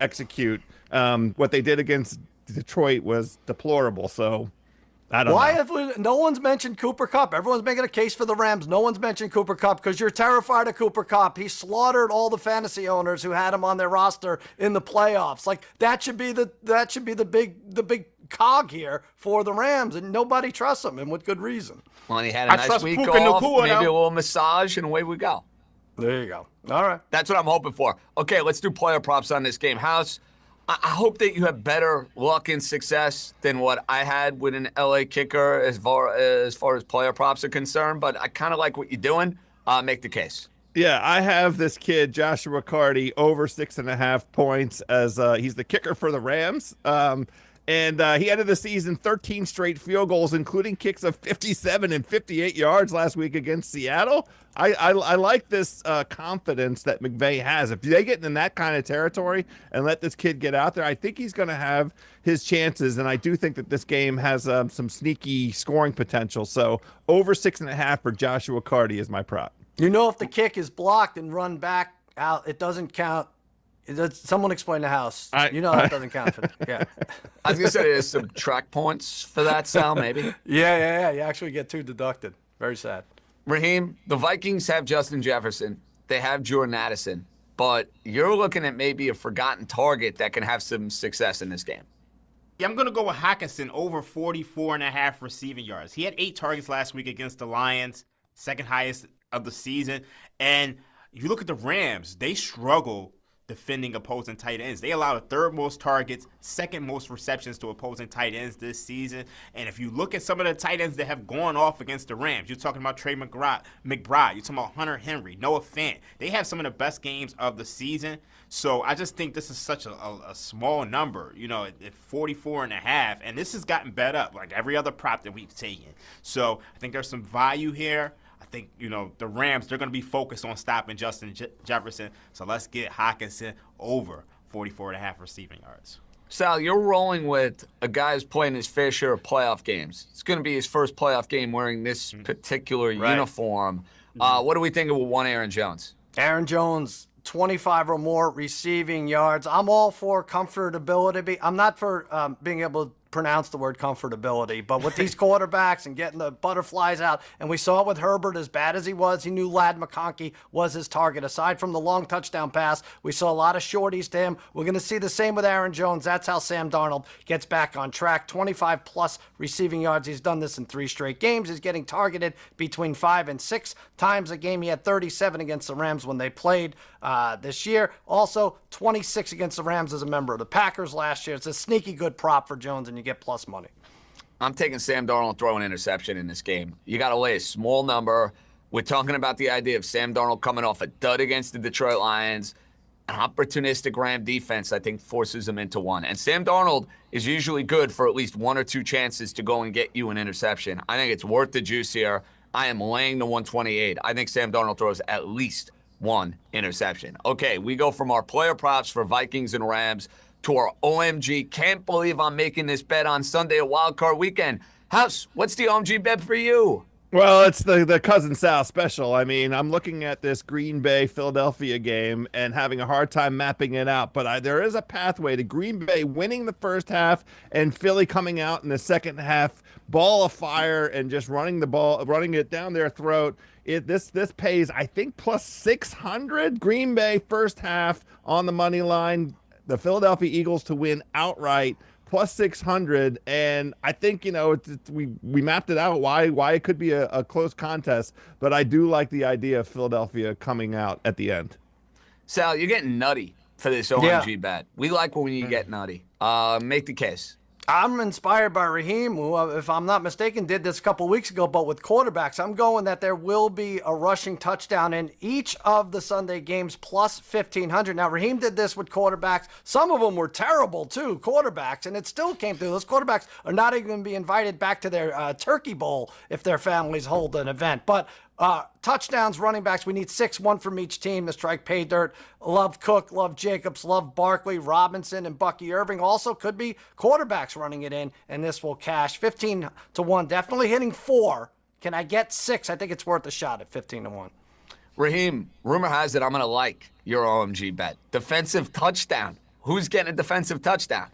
execute. What they did against Detroit was deplorable. So I don't know. Why have no one's mentioned Cooper Kupp? Everyone's making a case for the Rams. No one's mentioned Cooper Kupp because you're terrified of Cooper Kupp. He slaughtered all the fantasy owners who had him on their roster in the playoffs. Like that should be the big cog here for the Rams, and nobody trusts him, and with good reason. Well, he had a nice week off, maybe a little massage, and away we go. There you go. All right. That's what I'm hoping for. Okay, let's do player props on this game. House, I hope that you have better luck and success than what I had with an LA kicker as far as player props are concerned, but I kind of like what you're doing. Make the case. Yeah, I have this kid, Joshua Carty, over 6.5 points as he's the kicker for the Rams. And he ended the season 13 straight field goals, including kicks of 57 and 58 yards last week against Seattle. I like this confidence that McVay has. If they get in that kind of territory and let this kid get out there, I think he's going to have his chances. And I do think that this game has some sneaky scoring potential. So over 6.5 for Joshua Carty is my prop. If the kick is blocked and run back out, it doesn't count. Someone explain the House. That doesn't count for that. Yeah. I was going to say there's some track points for that, Sal, maybe. Yeah. You actually get 2 deducted. Very sad. Raheem, the Vikings have Justin Jefferson. They have Jordan Addison. But you're looking at maybe a forgotten target that can have some success in this game. Yeah, I'm going to go with Hockenson over 44.5 receiving yards. He had 8 targets last week against the Lions, second highest of the season. And if you look at the Rams, they struggle defending opposing tight ends. They allowed the 3rd most targets, 2nd most receptions to opposing tight ends this season. And if you look at some of the tight ends that have gone off against the Rams, you're talking about Trey McBride, you're talking about Hunter Henry, Noah Fant. They have some of the best games of the season. So I just think this is such a small number, at 44.5. And this has gotten bet up like every other prop that we've taken. So I think there's some value here. I think, the Rams, they're going to be focused on stopping Justin Jefferson. So let's get Hockenson over 44.5 receiving yards. Sal, you're rolling with a guy who's playing his fair share of playoff games. It's going to be his first playoff game wearing this particular uniform. What do we think of one Aaron Jones? Aaron Jones, 25 or more receiving yards. I'm all for comfortability. I'm not for being able to pronounce the word comfortability, but with these quarterbacks and getting the butterflies out, and we saw it with Herbert, as bad as he was, he knew Ladd McConkey was his target. Aside from the long touchdown pass, we saw a lot of shorties to him. We're going to see the same with Aaron Jones. That's how Sam Darnold gets back on track. 25 plus receiving yards. He's done this in 3 straight games. He's getting targeted between 5 and 6 times a game. He had 37 against the Rams when they played this year. Also 26 against the Rams as a member of the Packers last year. It's a sneaky good prop for Jones, and you get plus money. I'm taking Sam Darnold throwing an interception in this game. You got to lay a small number. We're talking about the idea of Sam Darnold coming off a dud against the Detroit Lions. An opportunistic Ram defense, I think, forces him into one. And Sam Darnold is usually good for at least 1 or 2 chances to go and get you an interception. I think it's worth the juice here. I am laying the 128. I think Sam Darnold throws at least 1 interception. Okay, we go from our player props for Vikings and Rams to our OMG, can't believe I'm making this bet on Sunday at Wildcard Weekend. House, what's the OMG bet for you? Well, it's the Cousin Sal special. I mean, I'm looking at this Green Bay Philadelphia game and having a hard time mapping it out. But there is a pathway to Green Bay winning the first half and Philly coming out in the second half, ball of fire, and just running the ball, running it down their throat. This pays, I think, plus 600. Green Bay first half on the money line. The Philadelphia Eagles to win outright. Plus 600, and I think we mapped it out why it could be a close contest, but I do like the idea of Philadelphia coming out at the end. Sal, you're getting nutty for this OMG bet. We like when you get nutty. Make the case. I'm inspired by Raheem, who, if I'm not mistaken, did this a couple weeks ago, but with quarterbacks. I'm going that there will be a rushing touchdown in each of the Sunday games, plus 1,500. Now, Raheem did this with quarterbacks. Some of them were terrible, too, quarterbacks, and it still came through. Those quarterbacks are not even going to be invited back to their turkey bowl if their families hold an event. But touchdowns, running backs, we need 6, 1 from each team to strike pay dirt. Love Cook, love Jacobs, love Barkley, Robinson, and Bucky Irving. Also could be quarterbacks running it in, and this will cash 15 to 1. Definitely hitting 4. Can I get 6? I think it's worth a shot at 15 to 1. Raheem, rumor has it I'm going to like your OMG bet. Defensive touchdown. Who's getting a defensive touchdown?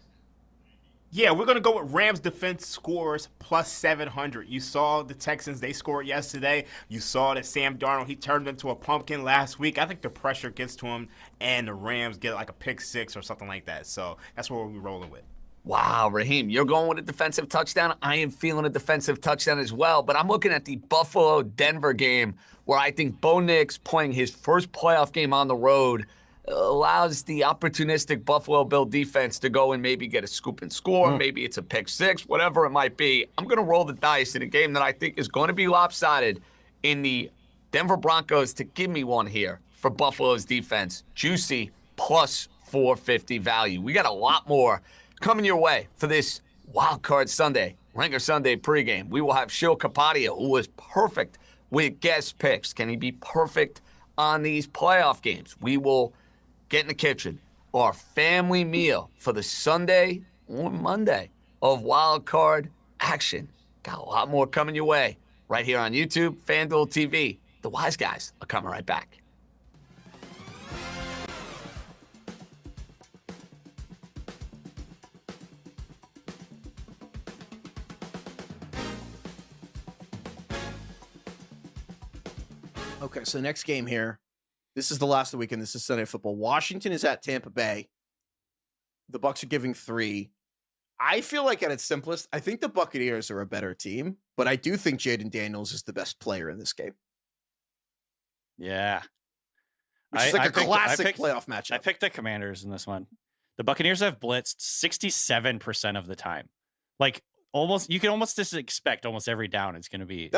Yeah, we're going to go with Rams defense scores plus 700. You saw the Texans, they scored yesterday. You saw that Sam Darnold, he turned into a pumpkin last week. I think the pressure gets to him, and the Rams get like a pick 6 or something like that. So that's what we're rolling with. Wow, Raheem, you're going with a defensive touchdown. I am feeling a defensive touchdown as well, but I'm looking at the Buffalo-Denver game where I think Bo Nix playing his first playoff game on the road allows the opportunistic Buffalo Bill defense to go and maybe get a scoop and score. Maybe it's a pick 6, whatever it might be. I'm going to roll the dice in a game that I think is going to be lopsided in the Denver Broncos to give me one here for Buffalo's defense. Juicy plus 450 value. We got a lot more coming your way for this Wild Card Sunday, Ringer Sunday pregame. We will have Shil Kapadia, who was perfect with guest picks. Can he be perfect on these playoff games? We will get in the kitchen. Our family meal for the Sunday or Monday of Wild Card action. Got a lot more coming your way right here on YouTube, FanDuel TV. The Wise Guys are coming right back. Okay, so the next game here. This is the last of the weekend. This is Sunday football. Washington is at Tampa Bay. The Bucs are giving 3. I feel like at its simplest, I think the Buccaneers are a better team, but I do think Jaden Daniels is the best player in this game. Yeah. Which is like a classic playoff matchup. I picked the Commanders in this one. The Buccaneers have blitzed 67% of the time. Like, you can almost just expect almost every down is going to be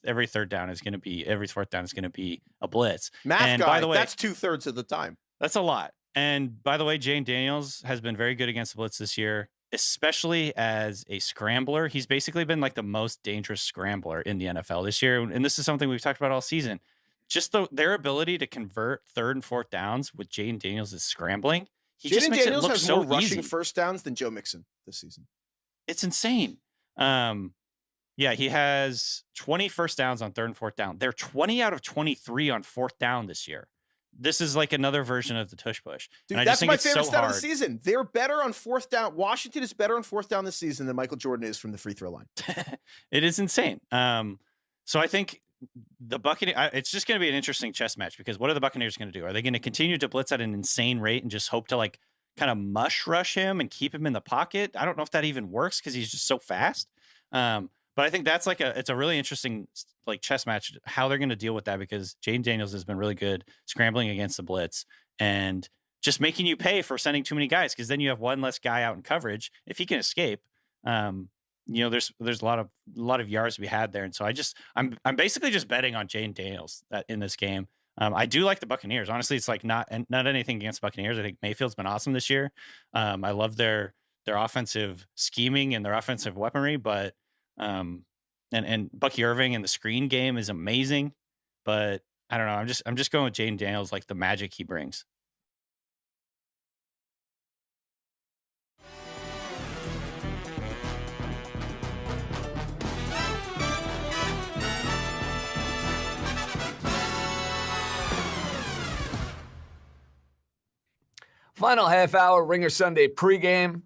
every third down is going to be every fourth down is going to be a blitz. Math guy, by the way, that's 2/3 of the time. That's a lot. And by the way, Jane Daniels has been very good against the blitz this year, especially as a scrambler. He's basically been like the most dangerous scrambler in the NFL this year. And this is something we've talked about all season. Just their ability to convert third and fourth downs with Jane Daniels is scrambling. Jaden Daniels has more rushing first downs than Joe Mixon this season. It's insane. Yeah, he has 20 first downs on third and fourth down. They're 20 out of 23 on fourth down this year. This is like another version of the tush push. Dude, that's my favorite stat of the season. They're better on fourth down. Washington is better on fourth down this season than Michael Jordan is from the free throw line. It is insane. So I think the Buccaneers, it's just going to be an interesting chess match because what are the Buccaneers going to do? Are they going to continue to blitz at an insane rate and just hope to like kind of mush rush him and keep him in the pocket? I don't know if that even works because he's just so fast. But I think that's it's a really interesting like chess match, how they're going to deal with that because Jaden Daniels has been really good scrambling against the blitz and just making you pay for sending too many guys. Cause then you have one less guy out in coverage. If he can escape, there's a lot of yards to be had there. And so I'm basically just betting on Jaden Daniels in this game. I do like the Buccaneers. Honestly, it's like not anything against the Buccaneers. I think Mayfield's been awesome this year. I love their offensive scheming and their offensive weaponry, but and Bucky Irving in the screen game is amazing. But I don't know. I'm just going with Jaden Daniels, like the magic he brings. Final half hour, Ringer Sunday pregame.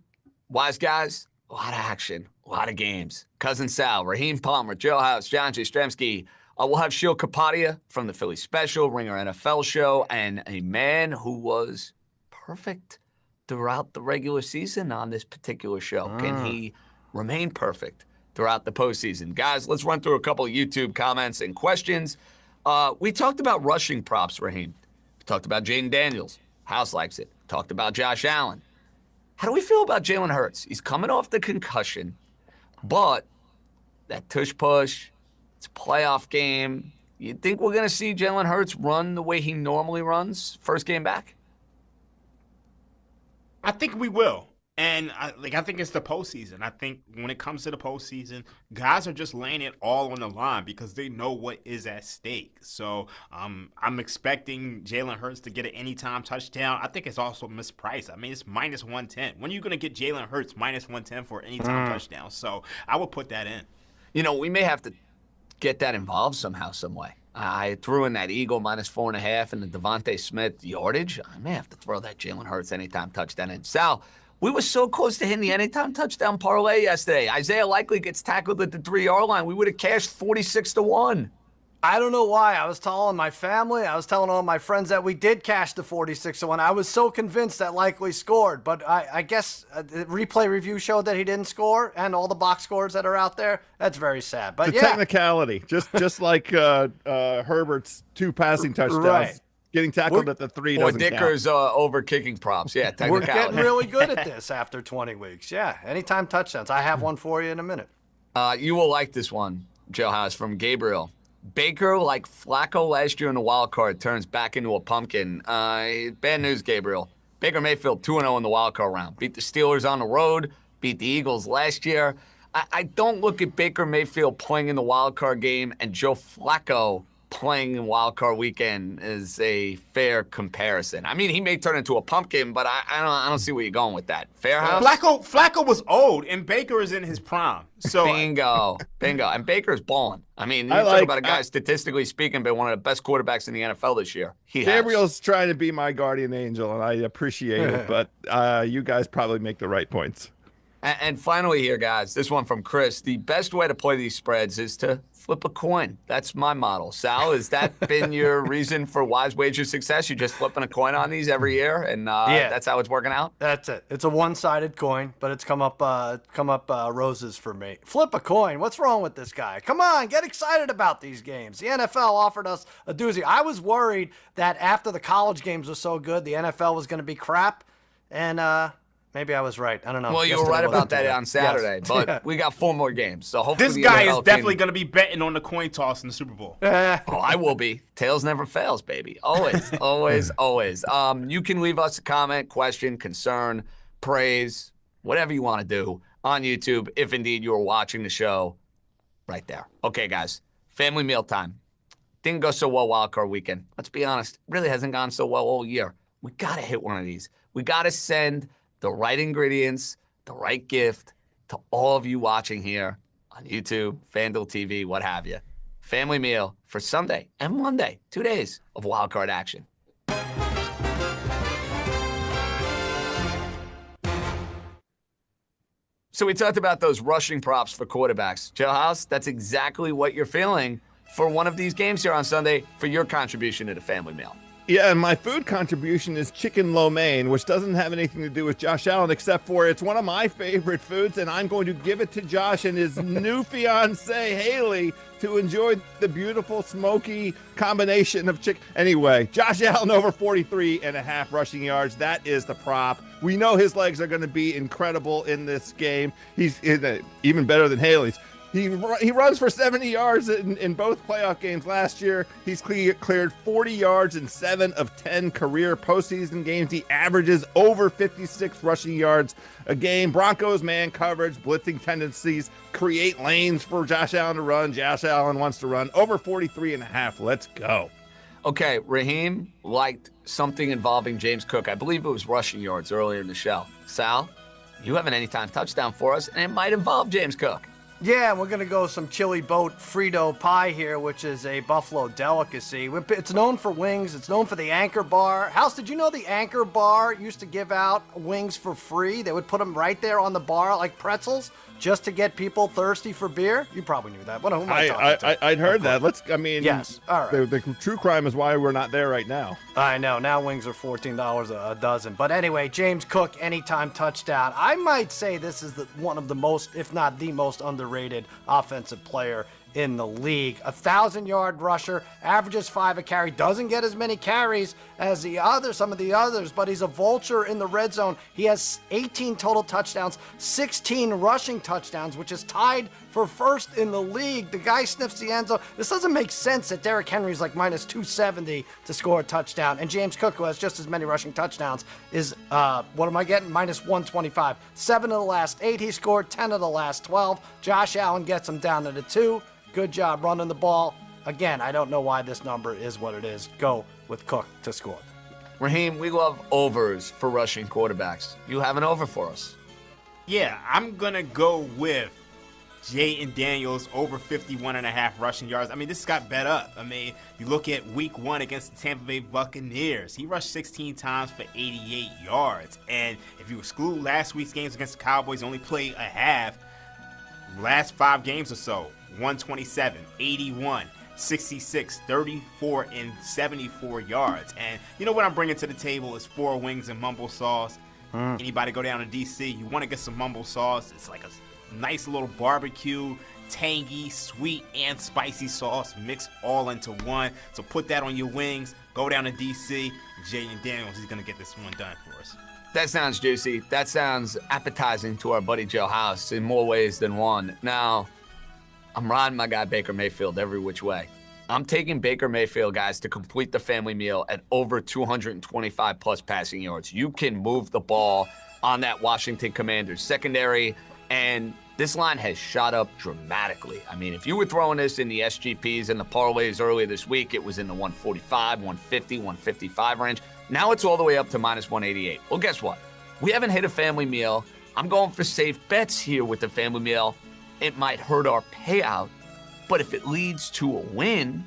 Wise guys, a lot of action, a lot of games. Cousin Sal, Raheem Palmer, Joe House, John Jastremski. We'll have Shil Kapadia from the Philly Special, Ringer NFL show, and a man who was perfect throughout the regular season on this particular show. Can he remain perfect throughout the postseason? Guys, let's run through a couple of YouTube comments and questions. We talked about rushing props, Raheem. We talked about Jaden Daniels. House likes it. Talked about Josh Allen. How do we feel about Jalen Hurts? He's coming off the concussion, but that tush-push, it's a playoff game. You think we're going to see Jalen Hurts run the way he normally runs first game back? I think we will. And I think it's the postseason. I think when it comes to the postseason, guys are just laying it all on the line because they know what is at stake. So I'm expecting Jalen Hurts to get an anytime touchdown. I think it's also mispriced. I mean, it's minus 110. When are you going to get Jalen Hurts minus 110 for an anytime touchdown? So I would put that in. You know, we may have to get that involved somehow, some way. I threw in that Eagle minus 4.5 and the Devontae Smith yardage. I may have to throw that Jalen Hurts anytime touchdown in. Sal, we were so close to hitting the anytime touchdown parlay yesterday. Isaiah Likely gets tackled at the 3-yard line. We would have cashed 46-1. I don't know why. I was telling my family, I was telling all my friends that we did cash the 46-1. I was so convinced that Likely scored, but I guess the replay review showed that he didn't score, and all the box scores that are out there. That's very sad. But it's a technicality, just like Herbert's 2 passing touchdowns. Right. Getting tackled at the 3 or doesn't Dicker's over kicking props. Yeah, we're getting really good at this after 20 weeks. Yeah, anytime touchdowns. I have one for you in a minute. You will like this one, Joe House, from Gabriel. Baker, like Flacco last year in the wild card, turns back into a pumpkin. Bad news, Gabriel. Baker Mayfield 2-0 in the wild card round. Beat the Steelers on the road, beat the Eagles last year. I don't look at Baker Mayfield playing in the wild card game and Joe Flacco playing in wild card weekend is a fair comparison. I mean, he may turn into a pumpkin, but I don't see where you're going with that. Fair house? Flacco was old, and Baker is in his prime. So bingo. And Baker's balling. I mean, you talk about a guy statistically speaking, been one of the best quarterbacks in the NFL this year. Gabriel's trying to be my guardian angel, and I appreciate it, but you guys probably make the right points. And finally here, guys, this one from Chris. The best way to play these spreads is to flip a coin. That's my model. Sal, has that been your reason for Wise Wager success? You're just flipping a coin on these every year, and that's how it's working out? That's it. It's a one-sided coin, but it's come up roses for me. Flip a coin. What's wrong with this guy? Come on, get excited about these games. The NFL offered us a doozy. I was worried that after the college games were so good, the NFL was going to be crap, and maybe I was right. I don't know. Well, you were right about that on Saturday, but we got 4 more games. So hopefully this guy is definitely going to be betting on the coin toss in the Super Bowl. I will be. Tails never fails, baby. Always, always, always. You can leave us a comment, question, concern, praise, whatever you want to do on YouTube, if indeed you are watching the show right there. Okay, guys, family meal time. Didn't go so well wildcard weekend. Let's be honest. Really hasn't gone so well all year. We got to hit one of these. We got to send the right ingredients, the right gift to all of you watching here on YouTube, FanDuel TV, what have you. Family meal for Sunday and Monday, 2 days of wildcard action. So we talked about those rushing props for quarterbacks. Joe House, that's exactly what you're feeling for one of these games here on Sunday for your contribution to the family meal. Yeah, and my food contribution is chicken lo mein, which doesn't have anything to do with Josh Allen, except for it's one of my favorite foods, and I'm going to give it to Josh and his new fiancée, Haley, to enjoy the beautiful, smoky combination of chicken. Anyway, Josh Allen over 43.5 rushing yards. That is the prop. We know his legs are going to be incredible in this game. He's even better than Haley's. He runs for 70 yards in both playoff games last year. He's cleared 40 yards in 7 of 10 career postseason games. He averages over 56 rushing yards a game. Broncos man coverage, blitzing tendencies, create lanes for Josh Allen to run. Josh Allen wants to run over 43.5. Let's go. Okay, Raheem liked something involving James Cook. I believe it was rushing yards earlier in the show. Sal, you have an anytime touchdown for us, and it might involve James Cook. Yeah, we're going to go some chili boat Frito pie here, which is a Buffalo delicacy. It's known for wings. It's known for the Anchor Bar. House, did you know the Anchor Bar used to give out wings for free? They would put them right there on the bar like pretzels just to get people thirsty for beer? You probably knew that. Who am I talking to? I'd heard that. Yes. All right. The true crime is why we're not there right now. I know. Now wings are $14 a dozen. But anyway, James Cook, anytime touchdown. I might say this is one of the most, if not the most underrated offensive player in the league. 1,000-yard rusher, averages 5 a carry, doesn't get as many carries as some of the others, but he's a vulture in the red zone. He has 18 total touchdowns, 16 rushing touchdowns, which is tied for first in the league. The guy sniffs the end zone. This doesn't make sense that Derrick Henry's like minus 270 to score a touchdown, and James Cook, who has just as many rushing touchdowns, is, what am I getting? Minus 125. 7 of the last 8 he scored, 10 of the last 12. Josh Allen gets him down to the 2. Good job running the ball. Again, I don't know why this number is what it is. Go with Cook to score. Raheem, we love overs for rushing quarterbacks. You have an over for us. Yeah, I'm going to go with Jayden Daniels over 51.5 rushing yards. I mean, this got bet up. I mean, you look at week 1 against the Tampa Bay Buccaneers. He rushed 16 times for 88 yards. And if you exclude last week's games against the Cowboys, only played a half. Last 5 games or so, 127, 81, 66, 34, and 74 yards. And you know what I'm bringing to the table is 4 wings and mumble sauce. Anybody go down to D.C., you want to get some mumble sauce. It's like a nice little barbecue, tangy, sweet, and spicy sauce mixed all into one. So put that on your wings. Go down to D.C. Jayden Daniels is going to get this one done for us. That sounds juicy. That sounds appetizing to our buddy Joe House in more ways than one. Now, I'm riding my guy Baker Mayfield every which way. I'm taking Baker Mayfield, guys, to complete the family meal at over 225 plus passing yards. You can move the ball on that Washington Commanders secondary, and this line has shot up dramatically. I mean, if you were throwing this in the SGPs and the parlays earlier this week, it was in the 145, 150, 155 range. Now it's all the way up to minus 188. Well, guess what? We haven't hit a family meal. I'm going for safe bets here with the family meal. It might hurt our payout, but if it leads to a win,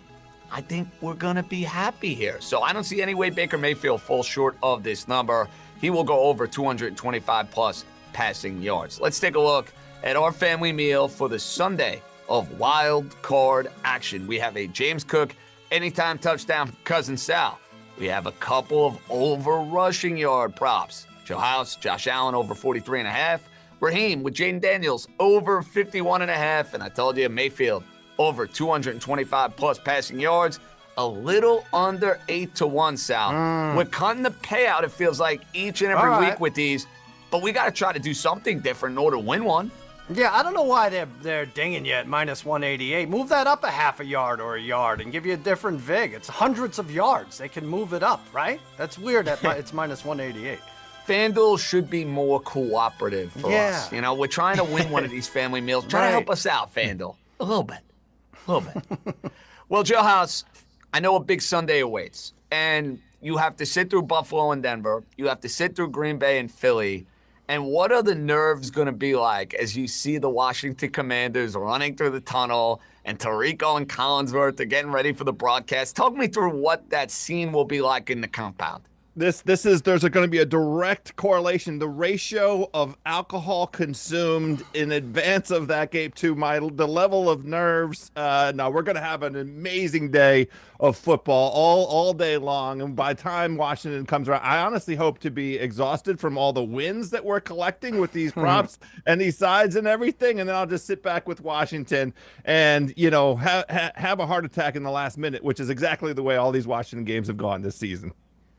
I think we're going to be happy here. So I don't see any way Baker Mayfield falls short of this number. He will go over 225 plus passing yards. Let's take a look at our family meal for the Sunday of wild card action. We have a James Cook anytime touchdown for Cousin Sal. We have a couple of over rushing yard props. Joe House, Josh Allen over 43.5. Raheem with Jayden Daniels over 51.5. And I told you Mayfield over 225 plus passing yards. A little under 8-1, Sal. We're cutting the payout, it feels like, each and every week with these. But we got to try to do something different in order to win one. Yeah, I don't know why they're dinging you at minus 188. Move that up a half a yard or a yard and give you a different vig. It's hundreds of yards. They can move it up, right? That's weird that it's minus 188. FanDuel should be more cooperative for us. You know, we're trying to win one of these family meals. Try to help us out, FanDuel. A little bit. Well, Joe House, I know a big Sunday awaits. And you have to sit through Buffalo and Denver. You have to sit through Green Bay and Philly. And what are the nerves going to be like as you see the Washington Commanders running through the tunnel and Tirico and Collinsworth are getting ready for the broadcast? Talk me through what that scene will be like in the compound. There's going to be a direct correlation. The ratio of alcohol consumed in advance of that game to the level of nerves. No, we're going to have an amazing day of football all day long. And by the time Washington comes around, I honestly hope to be exhausted from all the wins that we're collecting with these props and these sides and everything. And then I'll just sit back with Washington and, have a heart attack in the last minute, which is exactly the way all these Washington games have gone this season.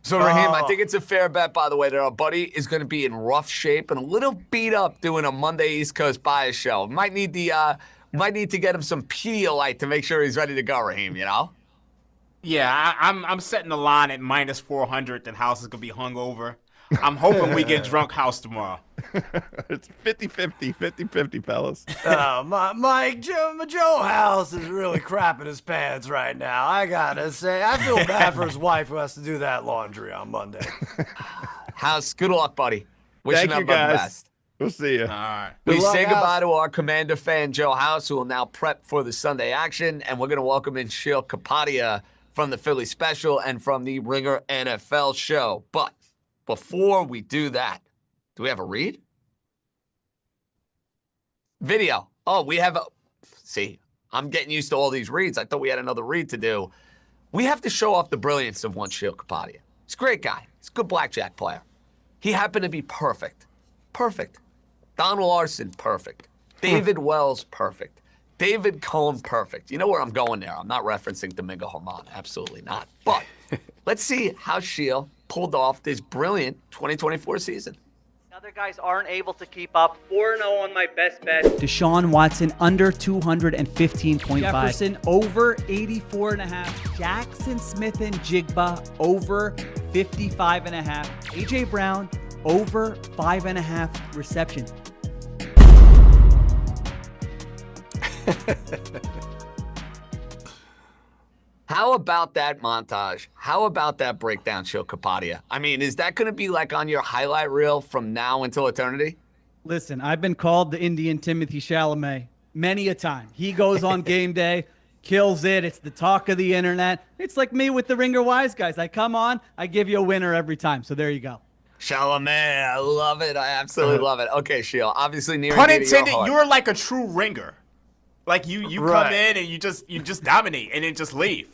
So, Raheem, I think it's a fair bet, by the way, that our buddy is going to be in rough shape and a little beat up doing a Monday East Coast bias show. Might need to get him some Pedialyte to make sure he's ready to go, Raheem, Yeah, I'm setting the line at minus 400 that House is going to be hungover. I'm hoping we get drunk House tomorrow. It's 50-50, fellas. Joe House is really crapping his pants right now. I gotta say, I feel bad for his wife who has to do that laundry on Monday. House, good luck, buddy. Thank you, guys. We'll see you. All right. We say goodbye to our Commander fan, Joe House, who will now prep for the Sunday action. And we're going to welcome in Sheil Kapadia from the Philly Special and from the Ringer NFL show. But before we do that, do we have a read? Video. Oh, we have a... See, I'm getting used to all these reads. I thought we had another read to do. We have to show off the brilliance of one Sheil Kapadia. He's a great guy. He's a good blackjack player. He happened to be perfect. Perfect. Don Larson, perfect. David Wells, perfect. David Cohn, perfect. You know where I'm going there. I'm not referencing Domingo Herman. Absolutely not. But let's see how Sheil pulled off this brilliant 2024 season. Other guys aren't able to keep up. 4-0 on my best bet. Deshaun Watson under 215.5. Jefferson over 84.5. Jackson Smith and Jigba over 55.5. AJ Brown over 5.5 receptions. How about that montage? How about that breakdown, Sheil Kapadia? I mean, is that going to be like on your highlight reel from now until eternity? Listen, I've been called the Indian Timothy Chalamet many a time. He goes on game day, kills it. It's the talk of the internet. It's like me with the Ringer Wise Guys. I come on, I give you a winner every time. So there you go. Chalamet, I love it. I absolutely love it. Okay, Sheil, obviously near pun intended, you're like a true ringer. Like you come in and you just dominate and then just leave.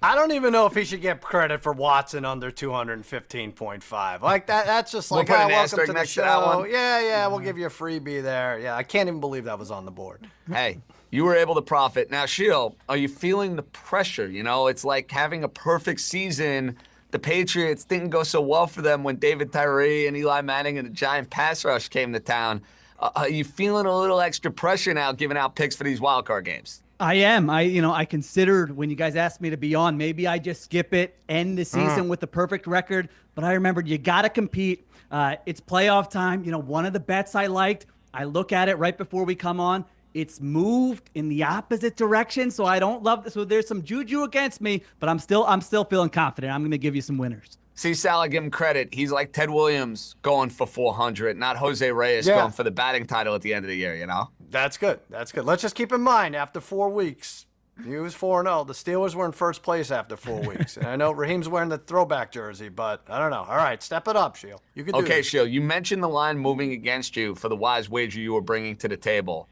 I don't even know if he should get credit for Watson under 215.5. Like that's just like, we'll put an welcome asterisk to the next show. to that one. Yeah, we'll give you a freebie there. Yeah, I can't even believe that was on the board. Hey, you were able to profit. Now, Sheil, are you feeling the pressure? You know, it's like having a perfect season. The Patriots didn't go so well for them when David Tyree and Eli Manning and the giant pass rush came to town. Are you feeling a little extra pressure now giving out picks for these wildcard games? I am. I considered when you guys asked me to be on, maybe I just skip it, end the season with the perfect record. But I remembered you got to compete. It's playoff time. You know, one of the bets I liked, I look at it right before we come on. It's moved in the opposite direction. So I don't love this. So there's some juju against me, but I'm still feeling confident. I'm going to give you some winners. See, Sal, I give him credit. He's like Ted Williams going for 400, not Jose Reyes going for the batting title at the end of the year, you know? That's good. That's good. Let's just keep in mind, after 4 weeks, he was 4-0. The Steelers were in first place after 4 weeks. And I know Raheem's wearing the throwback jersey, but I don't know. All right, step it up, Sheil. You can do Okay, this. Sheil, you mentioned the line moving against you for the wise wager you were bringing to the table.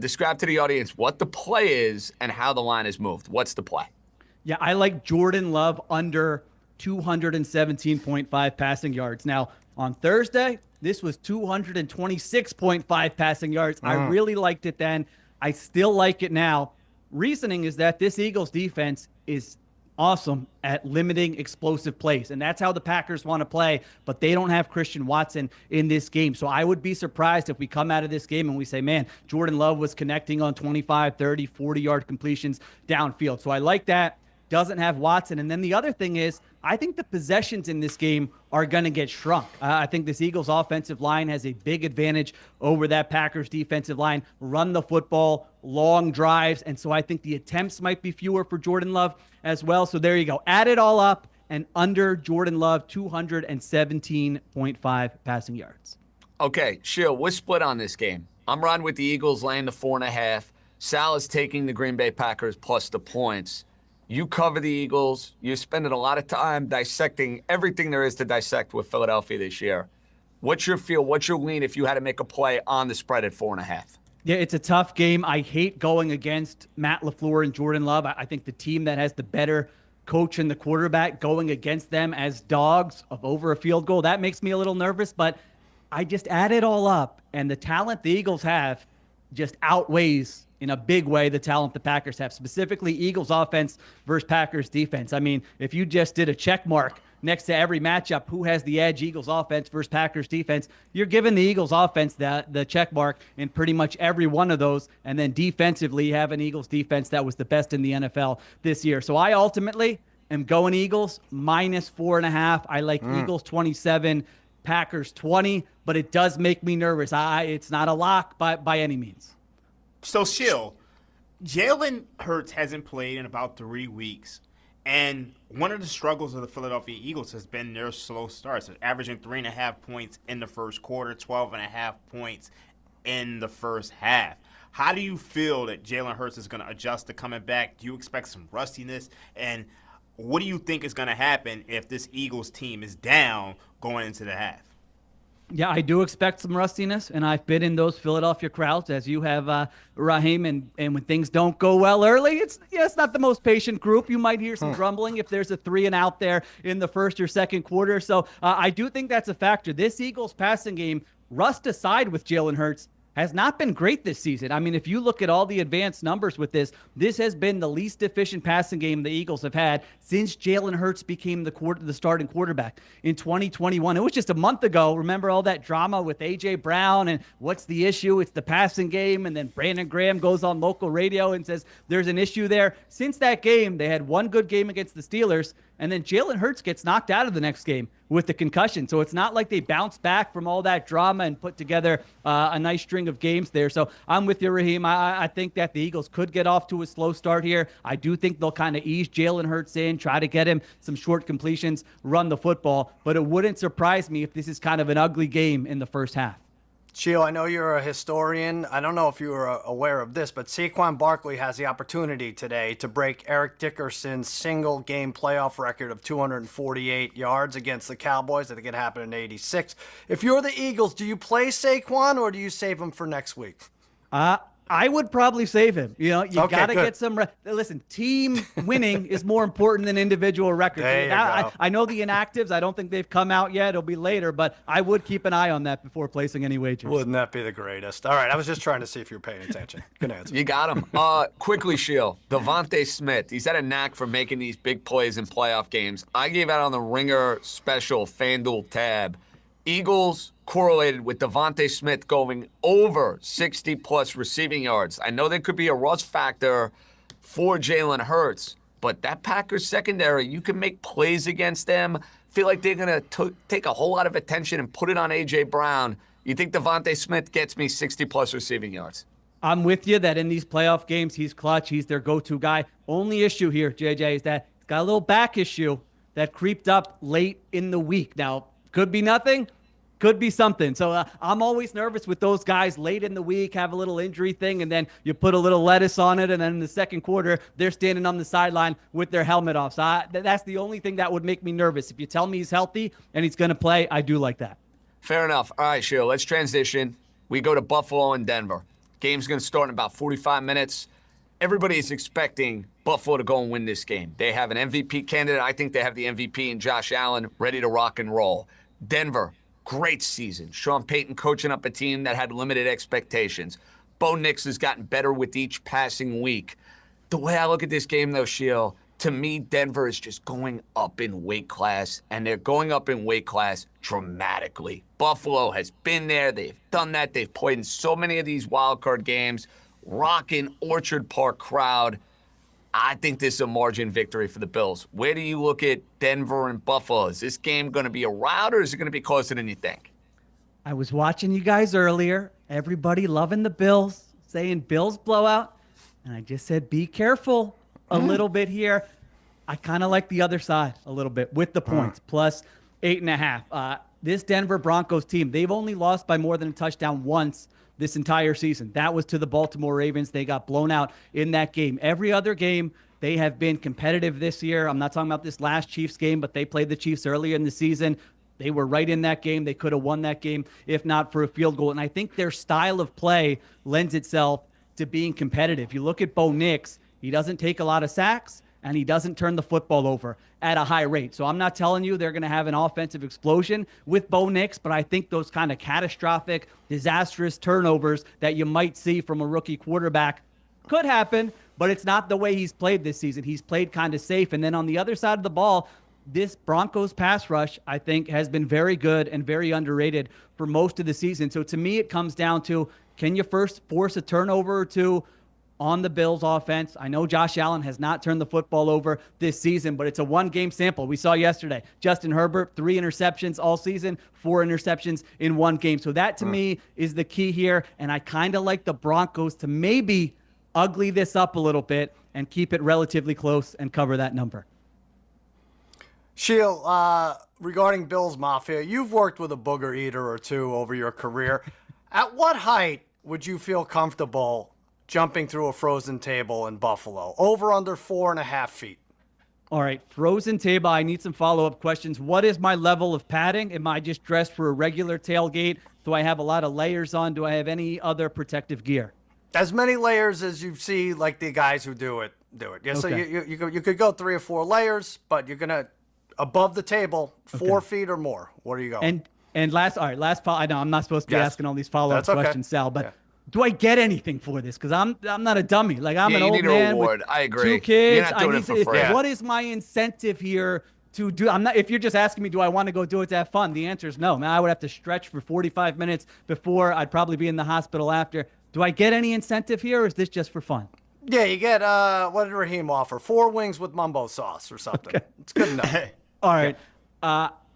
Describe to the audience what the play is and how the line is moved. What's the play? Yeah, I like Jordan Love under 217.5 passing yards. Now, on Thursday, this was 226.5 passing yards. I really liked it then. I still like it now. Reasoning is that this Eagles defense is awesome at limiting explosive plays, and that's how the Packers want to play, but they don't have Christian Watson in this game. So I would be surprised if we come out of this game and we say, man, Jordan Love was connecting on 25, 30, 40-yard completions downfield. So I like that. Doesn't have Watson. And then the other thing is, I think the possessions in this game are going to get shrunk. I think this Eagles offensive line has a big advantage over that Packers defensive line. Run the football, long drives. And so I think the attempts might be fewer for Jordan Love as well. So there you go. Add it all up and under Jordan Love, 217.5 passing yards. Okay, Sheil, we're split on this game. I'm riding with the Eagles laying the 4.5. Sal is taking the Green Bay Packers plus the points. You cover the Eagles. You're spending a lot of time dissecting everything there is to dissect with Philadelphia this year. What's your feel? What's your lean if you had to make a play on the spread at 4.5? Yeah, it's a tough game. I hate going against Matt LaFleur and Jordan Love. I think the team that has the better coach and the quarterback going against them as dogs of over a field goal, that makes me a little nervous. But I just add it all up, and the talent the Eagles have just outweighs in a big way the talent the Packers have, specifically Eagles offense versus Packers defense. I mean, if you just did a check mark next to every matchup, who has the edge, Eagles offense versus Packers defense, you're giving the Eagles offense the check mark in pretty much every one of those. And then defensively, you have an Eagles defense that was the best in the NFL this year. So I ultimately am going Eagles minus 4.5. I like Eagles 27, Packers 20, but it does make me nervous. It's not a lock by any means. So, Sheil, Jalen Hurts hasn't played in about 3 weeks. And one of the struggles of the Philadelphia Eagles has been their slow starts, averaging 3.5 points in the first quarter, 12.5 points in the first half. How do you feel that Jalen Hurts is going to adjust to coming back? Do you expect some rustiness? And what do you think is going to happen if this Eagles team is down going into the half? Yeah, I do expect some rustiness, and I've been in those Philadelphia crowds, as you have, Raheem, and when things don't go well early, it's not the most patient group. You might hear some grumbling if there's a 3-and-out there in the first or second quarter. So I do think that's a factor. This Eagles passing game, rust aside with Jalen Hurts, has not been great this season. I mean, if you look at all the advanced numbers with this has been the least efficient passing game the Eagles have had since Jalen Hurts became the starting quarterback in 2021. It was just a month ago. Remember all that drama with A.J. Brown and what's the issue? It's the passing game. And then Brandon Graham goes on local radio and says there's an issue there. Since that game, they had one good game against the Steelers, and then Jalen Hurts gets knocked out of the next game with the concussion. So it's not like they bounced back from all that drama and put together a nice string of games there. So I'm with you, Raheem. I think that the Eagles could get off to a slow start here. I do think they'll kind of ease Jalen Hurts in, try to get him some short completions, run the football. But it wouldn't surprise me if this is kind of an ugly game in the first half. Sheil, I know you're a historian. I don't know if you were aware of this, but Saquon Barkley has the opportunity today to break Eric Dickerson's single-game playoff record of 248 yards against the Cowboys. I think it happened in '86. If you're the Eagles, do you play Saquon or do you save him for next week? I would probably save him. You know, you got to good. get some. Listen, team winning is more important than individual records. There you go. I know the inactives. I don't think they've come out yet. It'll be later, but I would keep an eye on that before placing any wagers. Wouldn't that be the greatest? All right, I was just trying to see if you were paying attention. Good answer. You got him. Quickly, Sheil. Devontae Smith. He's had a knack for making these big plays in playoff games. I gave out on the Ringer special FanDuel tab. Eagles correlated with Devontae Smith going over 60-plus receiving yards. I know there could be a rust factor for Jalen Hurts, but that Packers secondary, you can make plays against them. Feel like they're going to take a whole lot of attention and put it on A.J. Brown. You think Devontae Smith gets me 60-plus receiving yards? I'm with you that in these playoff games, he's clutch. He's their go-to guy. Only issue here, JJ, is that he's got a little back issue that creeped up late in the week. Now, could be nothing, could be something. So I'm always nervous with those guys late in the week, have a little injury thing, and then you put a little lettuce on it, and then in the second quarter, they're standing on the sideline with their helmet off. So that's the only thing that would make me nervous. If you tell me he's healthy and he's going to play, I do like that. Fair enough. All right, Sheil, let's transition. We go to Buffalo and Denver. Game's going to start in about 45 minutes. Everybody is expecting Buffalo to go and win this game. They have an MVP candidate. I think they have the MVP in Josh Allen ready to rock and roll. Denver, great season. Sean Payton coaching up a team that had limited expectations. Bo Nix has gotten better with each passing week. The way I look at this game, though, Sheil, to me, Denver is just going up in weight class, and they're going up in weight class dramatically. Buffalo has been there. They've done that. They've played in so many of these wild card games. Rocking Orchard Park crowd. I think this is a margin victory for the Bills. Where do you look at Denver and Buffalo? Is this game going to be a rout, or is it going to be closer than you think? I was watching you guys earlier. Everybody loving the Bills, saying Bills blowout. And I just said, be careful a little bit here. I kind of like the other side a little bit with the points, plus 8.5. This Denver Broncos team, they've only lost by more than a touchdown once this entire season. That was to the Baltimore Ravens. They got blown out in that game. Every other game, they have been competitive this year. I'm not talking about this last Chiefs game, but they played the Chiefs earlier in the season. They were right in that game. They could have won that game if not for a field goal. And I think their style of play lends itself to being competitive. You look at Bo Nix, he doesn't take a lot of sacks, and he doesn't turn the football over at a high rate. So I'm not telling you they're going to have an offensive explosion with Bo Nix, but I think those kind of catastrophic, disastrous turnovers that you might see from a rookie quarterback could happen, but it's not the way he's played this season. He's played kind of safe. And then on the other side of the ball, this Broncos pass rush, I think, has been very good and very underrated for most of the season. So to me, it comes down to, can you first force a turnover or two on the Bills offense? I know Josh Allen has not turned the football over this season, but it's a one-game sample. We saw yesterday, Justin Herbert, 3 interceptions all season, 4 interceptions in one game. So that, to me, is the key here, and I kind of like the Broncos to maybe ugly this up a little bit and keep it relatively close and cover that number. Sheil, regarding Bills Mafia, you've worked with a booger eater or two over your career. At what height would you feel comfortable jumping through a frozen table in Buffalo? Over, under 4.5 feet? All right, frozen table. I need some follow-up questions. What is my level of padding? Am I just dressed for a regular tailgate? Do I have a lot of layers on? Do I have any other protective gear? As many layers as you see, like the guys who do it. Yeah, okay. So you could go 3 or 4 layers, but you're gonna above the table 4 feet or more. What are you going? And last follow. I know I'm not supposed to be asking all these follow-up questions, Sal, but. Yeah. Do I get anything for this? Because I'm not a dummy. Like I'm an old man with I agree. 2 kids. You're not doing it for free. What is my incentive here to do? I'm not. If you're just asking me, do I want to go do it to have fun? The answer is no. Man, I would have to stretch for 45 minutes before. I'd probably be in the hospital after. Do I get any incentive here, or is this just for fun? Yeah, you get what did Raheem offer? 4 wings with mumbo sauce or something. Okay. It's good enough. All right.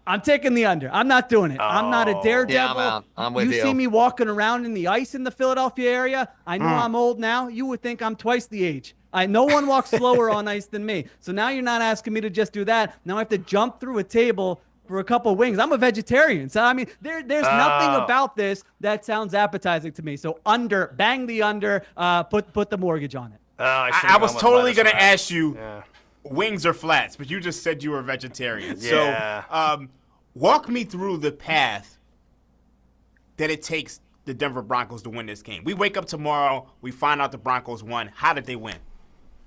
I'm taking the under. I'm not doing it. I'm not a daredevil. Yeah, I'm out. I'm with you. You see me walking around in the ice in the Philadelphia area. I know I'm old now. You would think I'm twice the age. No one walks slower on ice than me. So now you're not asking me to just do that. Now I have to jump through a table for a couple of wings. I'm a vegetarian. So, I mean, there's nothing about this that sounds appetizing to me. So under, bang the under, put the mortgage on it. I was totally going to ask you wings or flats, but you just said you were a vegetarian. Yeah. So walk me through the path that it takes the Denver Broncos to win this game. We wake up tomorrow, we find out the Broncos won. How did they win?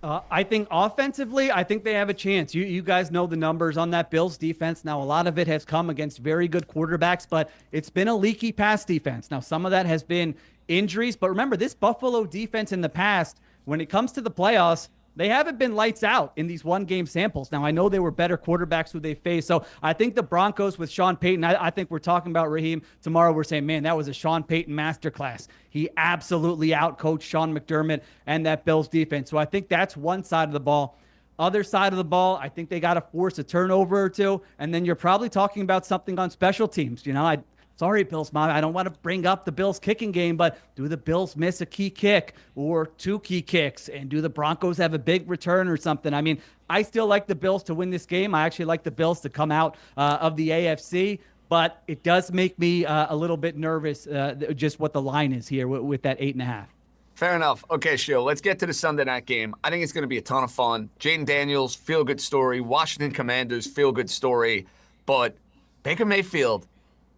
I think offensively, I think they have a chance. You guys know the numbers on that Bills defense. Now, a lot of it has come against very good quarterbacks, but it's been a leaky pass defense. Now, some of that has been injuries, but remember, this Buffalo defense in the past, when it comes to the playoffs, they haven't been lights out in these one-game samples. Now, I know they were better quarterbacks who they faced. So I think the Broncos with Sean Payton, I think we're talking about Raheem. Tomorrow we're saying, man, that was a Sean Payton masterclass. He absolutely outcoached Sean McDermott and that Bills defense. So I think that's one side of the ball. Other side of the ball, I think they got to force a turnover or two. And then you're probably talking about something on special teams. You know, sorry, Bills, I don't want to bring up the Bills kicking game, but do the Bills miss a key kick or 2 key kicks? And do the Broncos have a big return or something? I mean, I still like the Bills to win this game. I actually like the Bills to come out of the AFC, but it does make me a little bit nervous just what the line is here with that 8.5. Fair enough. Okay, Sheil, let's get to the Sunday night game. I think it's going to be a ton of fun. Jaden Daniels, feel-good story. Washington Commanders, feel-good story. But Baker Mayfield,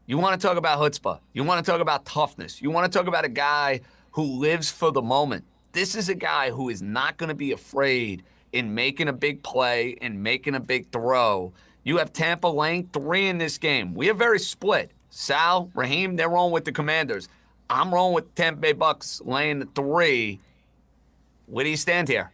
you want to talk about chutzpah. You want to talk about toughness. You want to talk about a guy who lives for the moment. This is a guy who is not going to be afraid in making a big play and making a big throw. You have Tampa laying 3 in this game. We are very split. Sal, Raheem, they're rolling with the Commanders. I'm rolling with Tampa Bay Bucks laying the 3. Where do you stand here?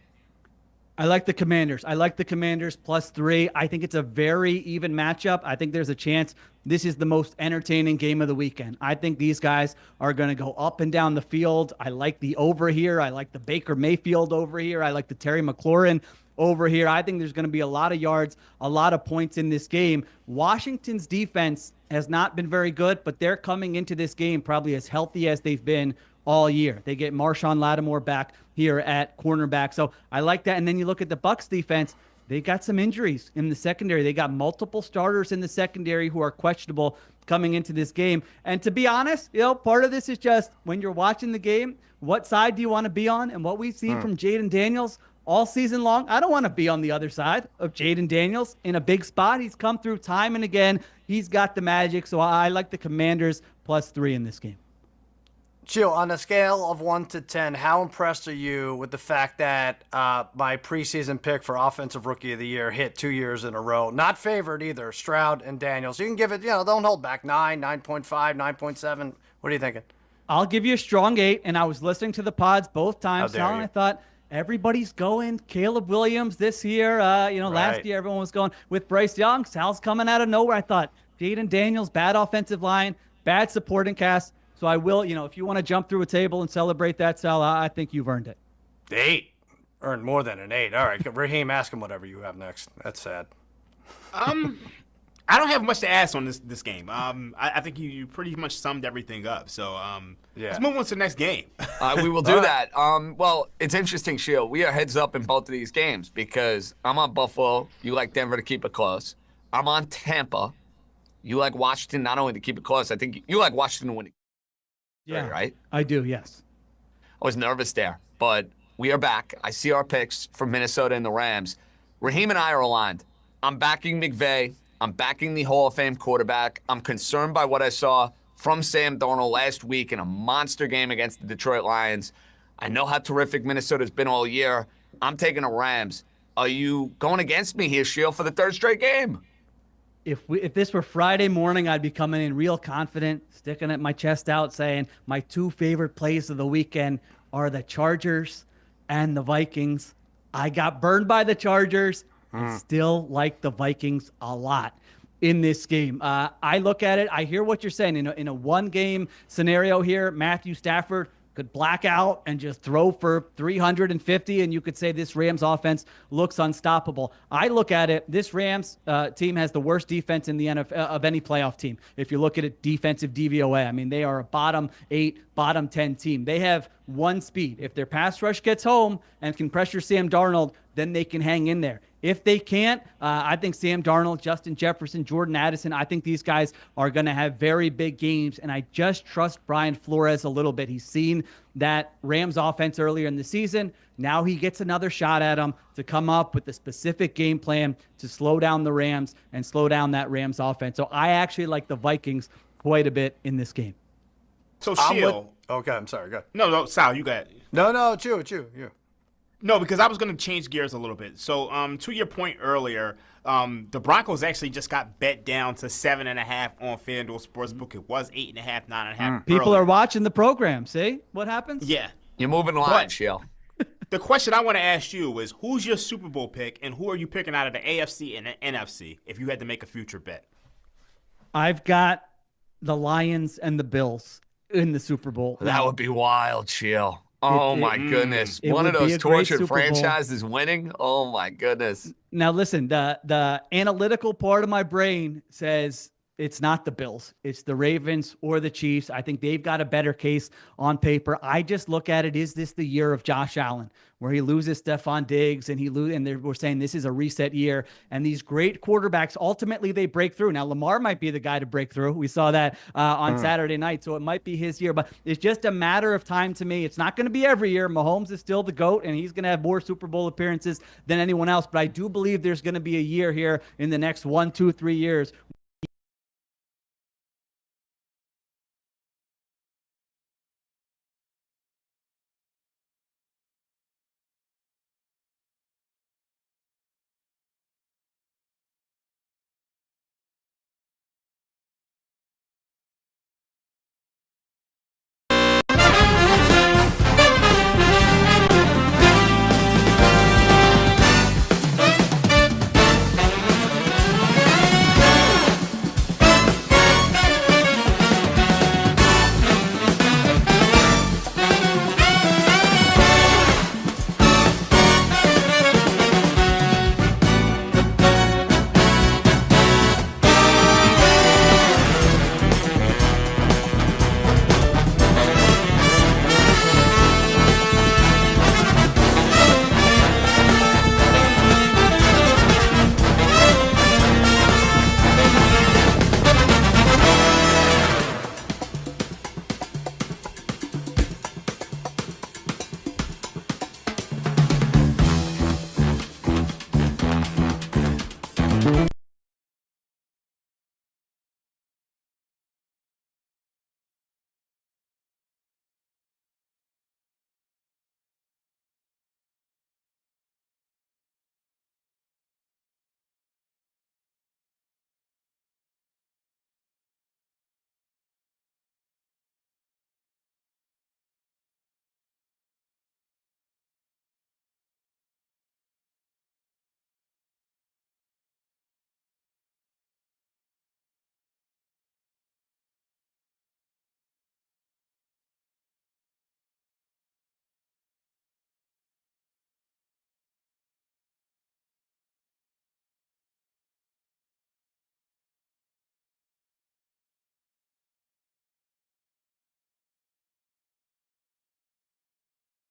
I like the Commanders. I like the Commanders +3. I think it's a very even matchup. I think there's a chance this is the most entertaining game of the weekend. I think these guys are going to go up and down the field. I like the over here. I like the Baker Mayfield over here. I like the Terry McLaurin over here. I think there's going to be a lot of yards, a lot of points in this game. Washington's defense has not been very good, but they're coming into this game probably as healthy as they've been all year. They get Marshawn Lattimore back here at cornerback. So I like that. And then you look at the Bucs defense. They got some injuries in the secondary. They got multiple starters in the secondary who are questionable coming into this game. And to be honest, you know, part of this is just when you're watching the game, what side do you want to be on? And what we've seen from Jaden Daniels all season long, I don't want to be on the other side of Jaden Daniels in a big spot. He's come through time and again. He's got the magic. So I like the Commanders +3 in this game. Sheil, on a scale of 1 to 10, how impressed are you with the fact that my preseason pick for Offensive Rookie of the Year hit 2 years in a row? Not favored either, Stroud and Daniels. You can give it, don't hold back, 9, 9.5, 9.7. What are you thinking? I'll give you a strong 8, and I was listening to the pods both times, Sal, and I thought everybody's going Caleb Williams this year. Last year everyone was going with Bryce Young. Sal's coming out of nowhere. I thought Jaden Daniels, bad offensive line, bad supporting cast. So I will, if you want to jump through a table and celebrate that, Sal, I think you've earned it. 8. Earned more than an 8. All right, Raheem, ask him whatever you have next. That's sad. I don't have much to ask on this game. I think you pretty much summed everything up. So let's move on to the next game. We will do that. Well, it's interesting, Sheil. We are heads up in both of these games because I'm on Buffalo. You like Denver to keep it close. I'm on Tampa. You like Washington not only to keep it close, I think you like Washington to win. Yeah, right? I do, yes. I was nervous there, but we are back. I see our picks from Minnesota and the Rams. Raheem and I are aligned. I'm backing McVay. I'm backing the Hall of Fame quarterback. I'm concerned by what I saw from Sam Darnold last week in a monster game against the Detroit Lions. I know how terrific Minnesota's been all year. I'm taking the Rams. Are you going against me here, Shield, for the third straight game? If this were Friday morning, I'd be coming in real confident, sticking at my chest out, saying my two favorite plays of the weekend are the Chargers and the Vikings. I got burned by the Chargers. I still like the Vikings a lot in this game. I look at it. I hear what you're saying. In a one-game scenario here, Matthew Stafford could black out and just throw for 350, and you could say this Rams offense looks unstoppable. I look at it, this Rams team has the worst defense in the NFL of any playoff team. If you look at it, defensive DVOA, I mean, they are a bottom 8, bottom 10 team. They have one speed. If their pass rush gets home and can pressure Sam Darnold, then they can hang in there. If they can't, I think Sam Darnold, Justin Jefferson, Jordan Addison, I think these guys are going to have very big games, and I just trust Brian Flores a little bit. He's seen that Rams offense earlier in the season. Now he gets another shot at him to come up with a specific game plan to slow down the Rams and slow down that Rams offense. So I actually like the Vikings quite a bit in this game. So, Shield. Okay, I'm sorry. Go ahead. No, Sal, you got it. No, it's you. Yeah. No, because I was going to change gears a little bit. So, to your point earlier, the Broncos actually just got bet down to 7.5 on FanDuel Sportsbook. It was 8.5, 9.5. People are watching the program. See what happens? Yeah. You're moving line, Shield. The question I want to ask you is, who's your Super Bowl pick, and who are you picking out of the AFC and the NFC if you had to make a future bet? I've got the Lions and the Bills in the Super Bowl. That would be wild, Shield. Oh, my goodness. One of those tortured franchises winning? Oh, my goodness. Now, listen, the analytical part of my brain says it's not the Bills. It's the Ravens or the Chiefs. I think they've got a better case on paper. I just look at it, is this the year of Josh Allen, where he loses Stephon Diggs and we're saying this is a reset year, and these great quarterbacks, ultimately they break through. Now, Lamar might be the guy to break through. We saw that on Saturday night, so it might be his year, but it's just a matter of time to me. It's not going to be every year. Mahomes is still the GOAT, and he's going to have more Super Bowl appearances than anyone else, but I do believe there's going to be a year here in the next 1, 2, 3 years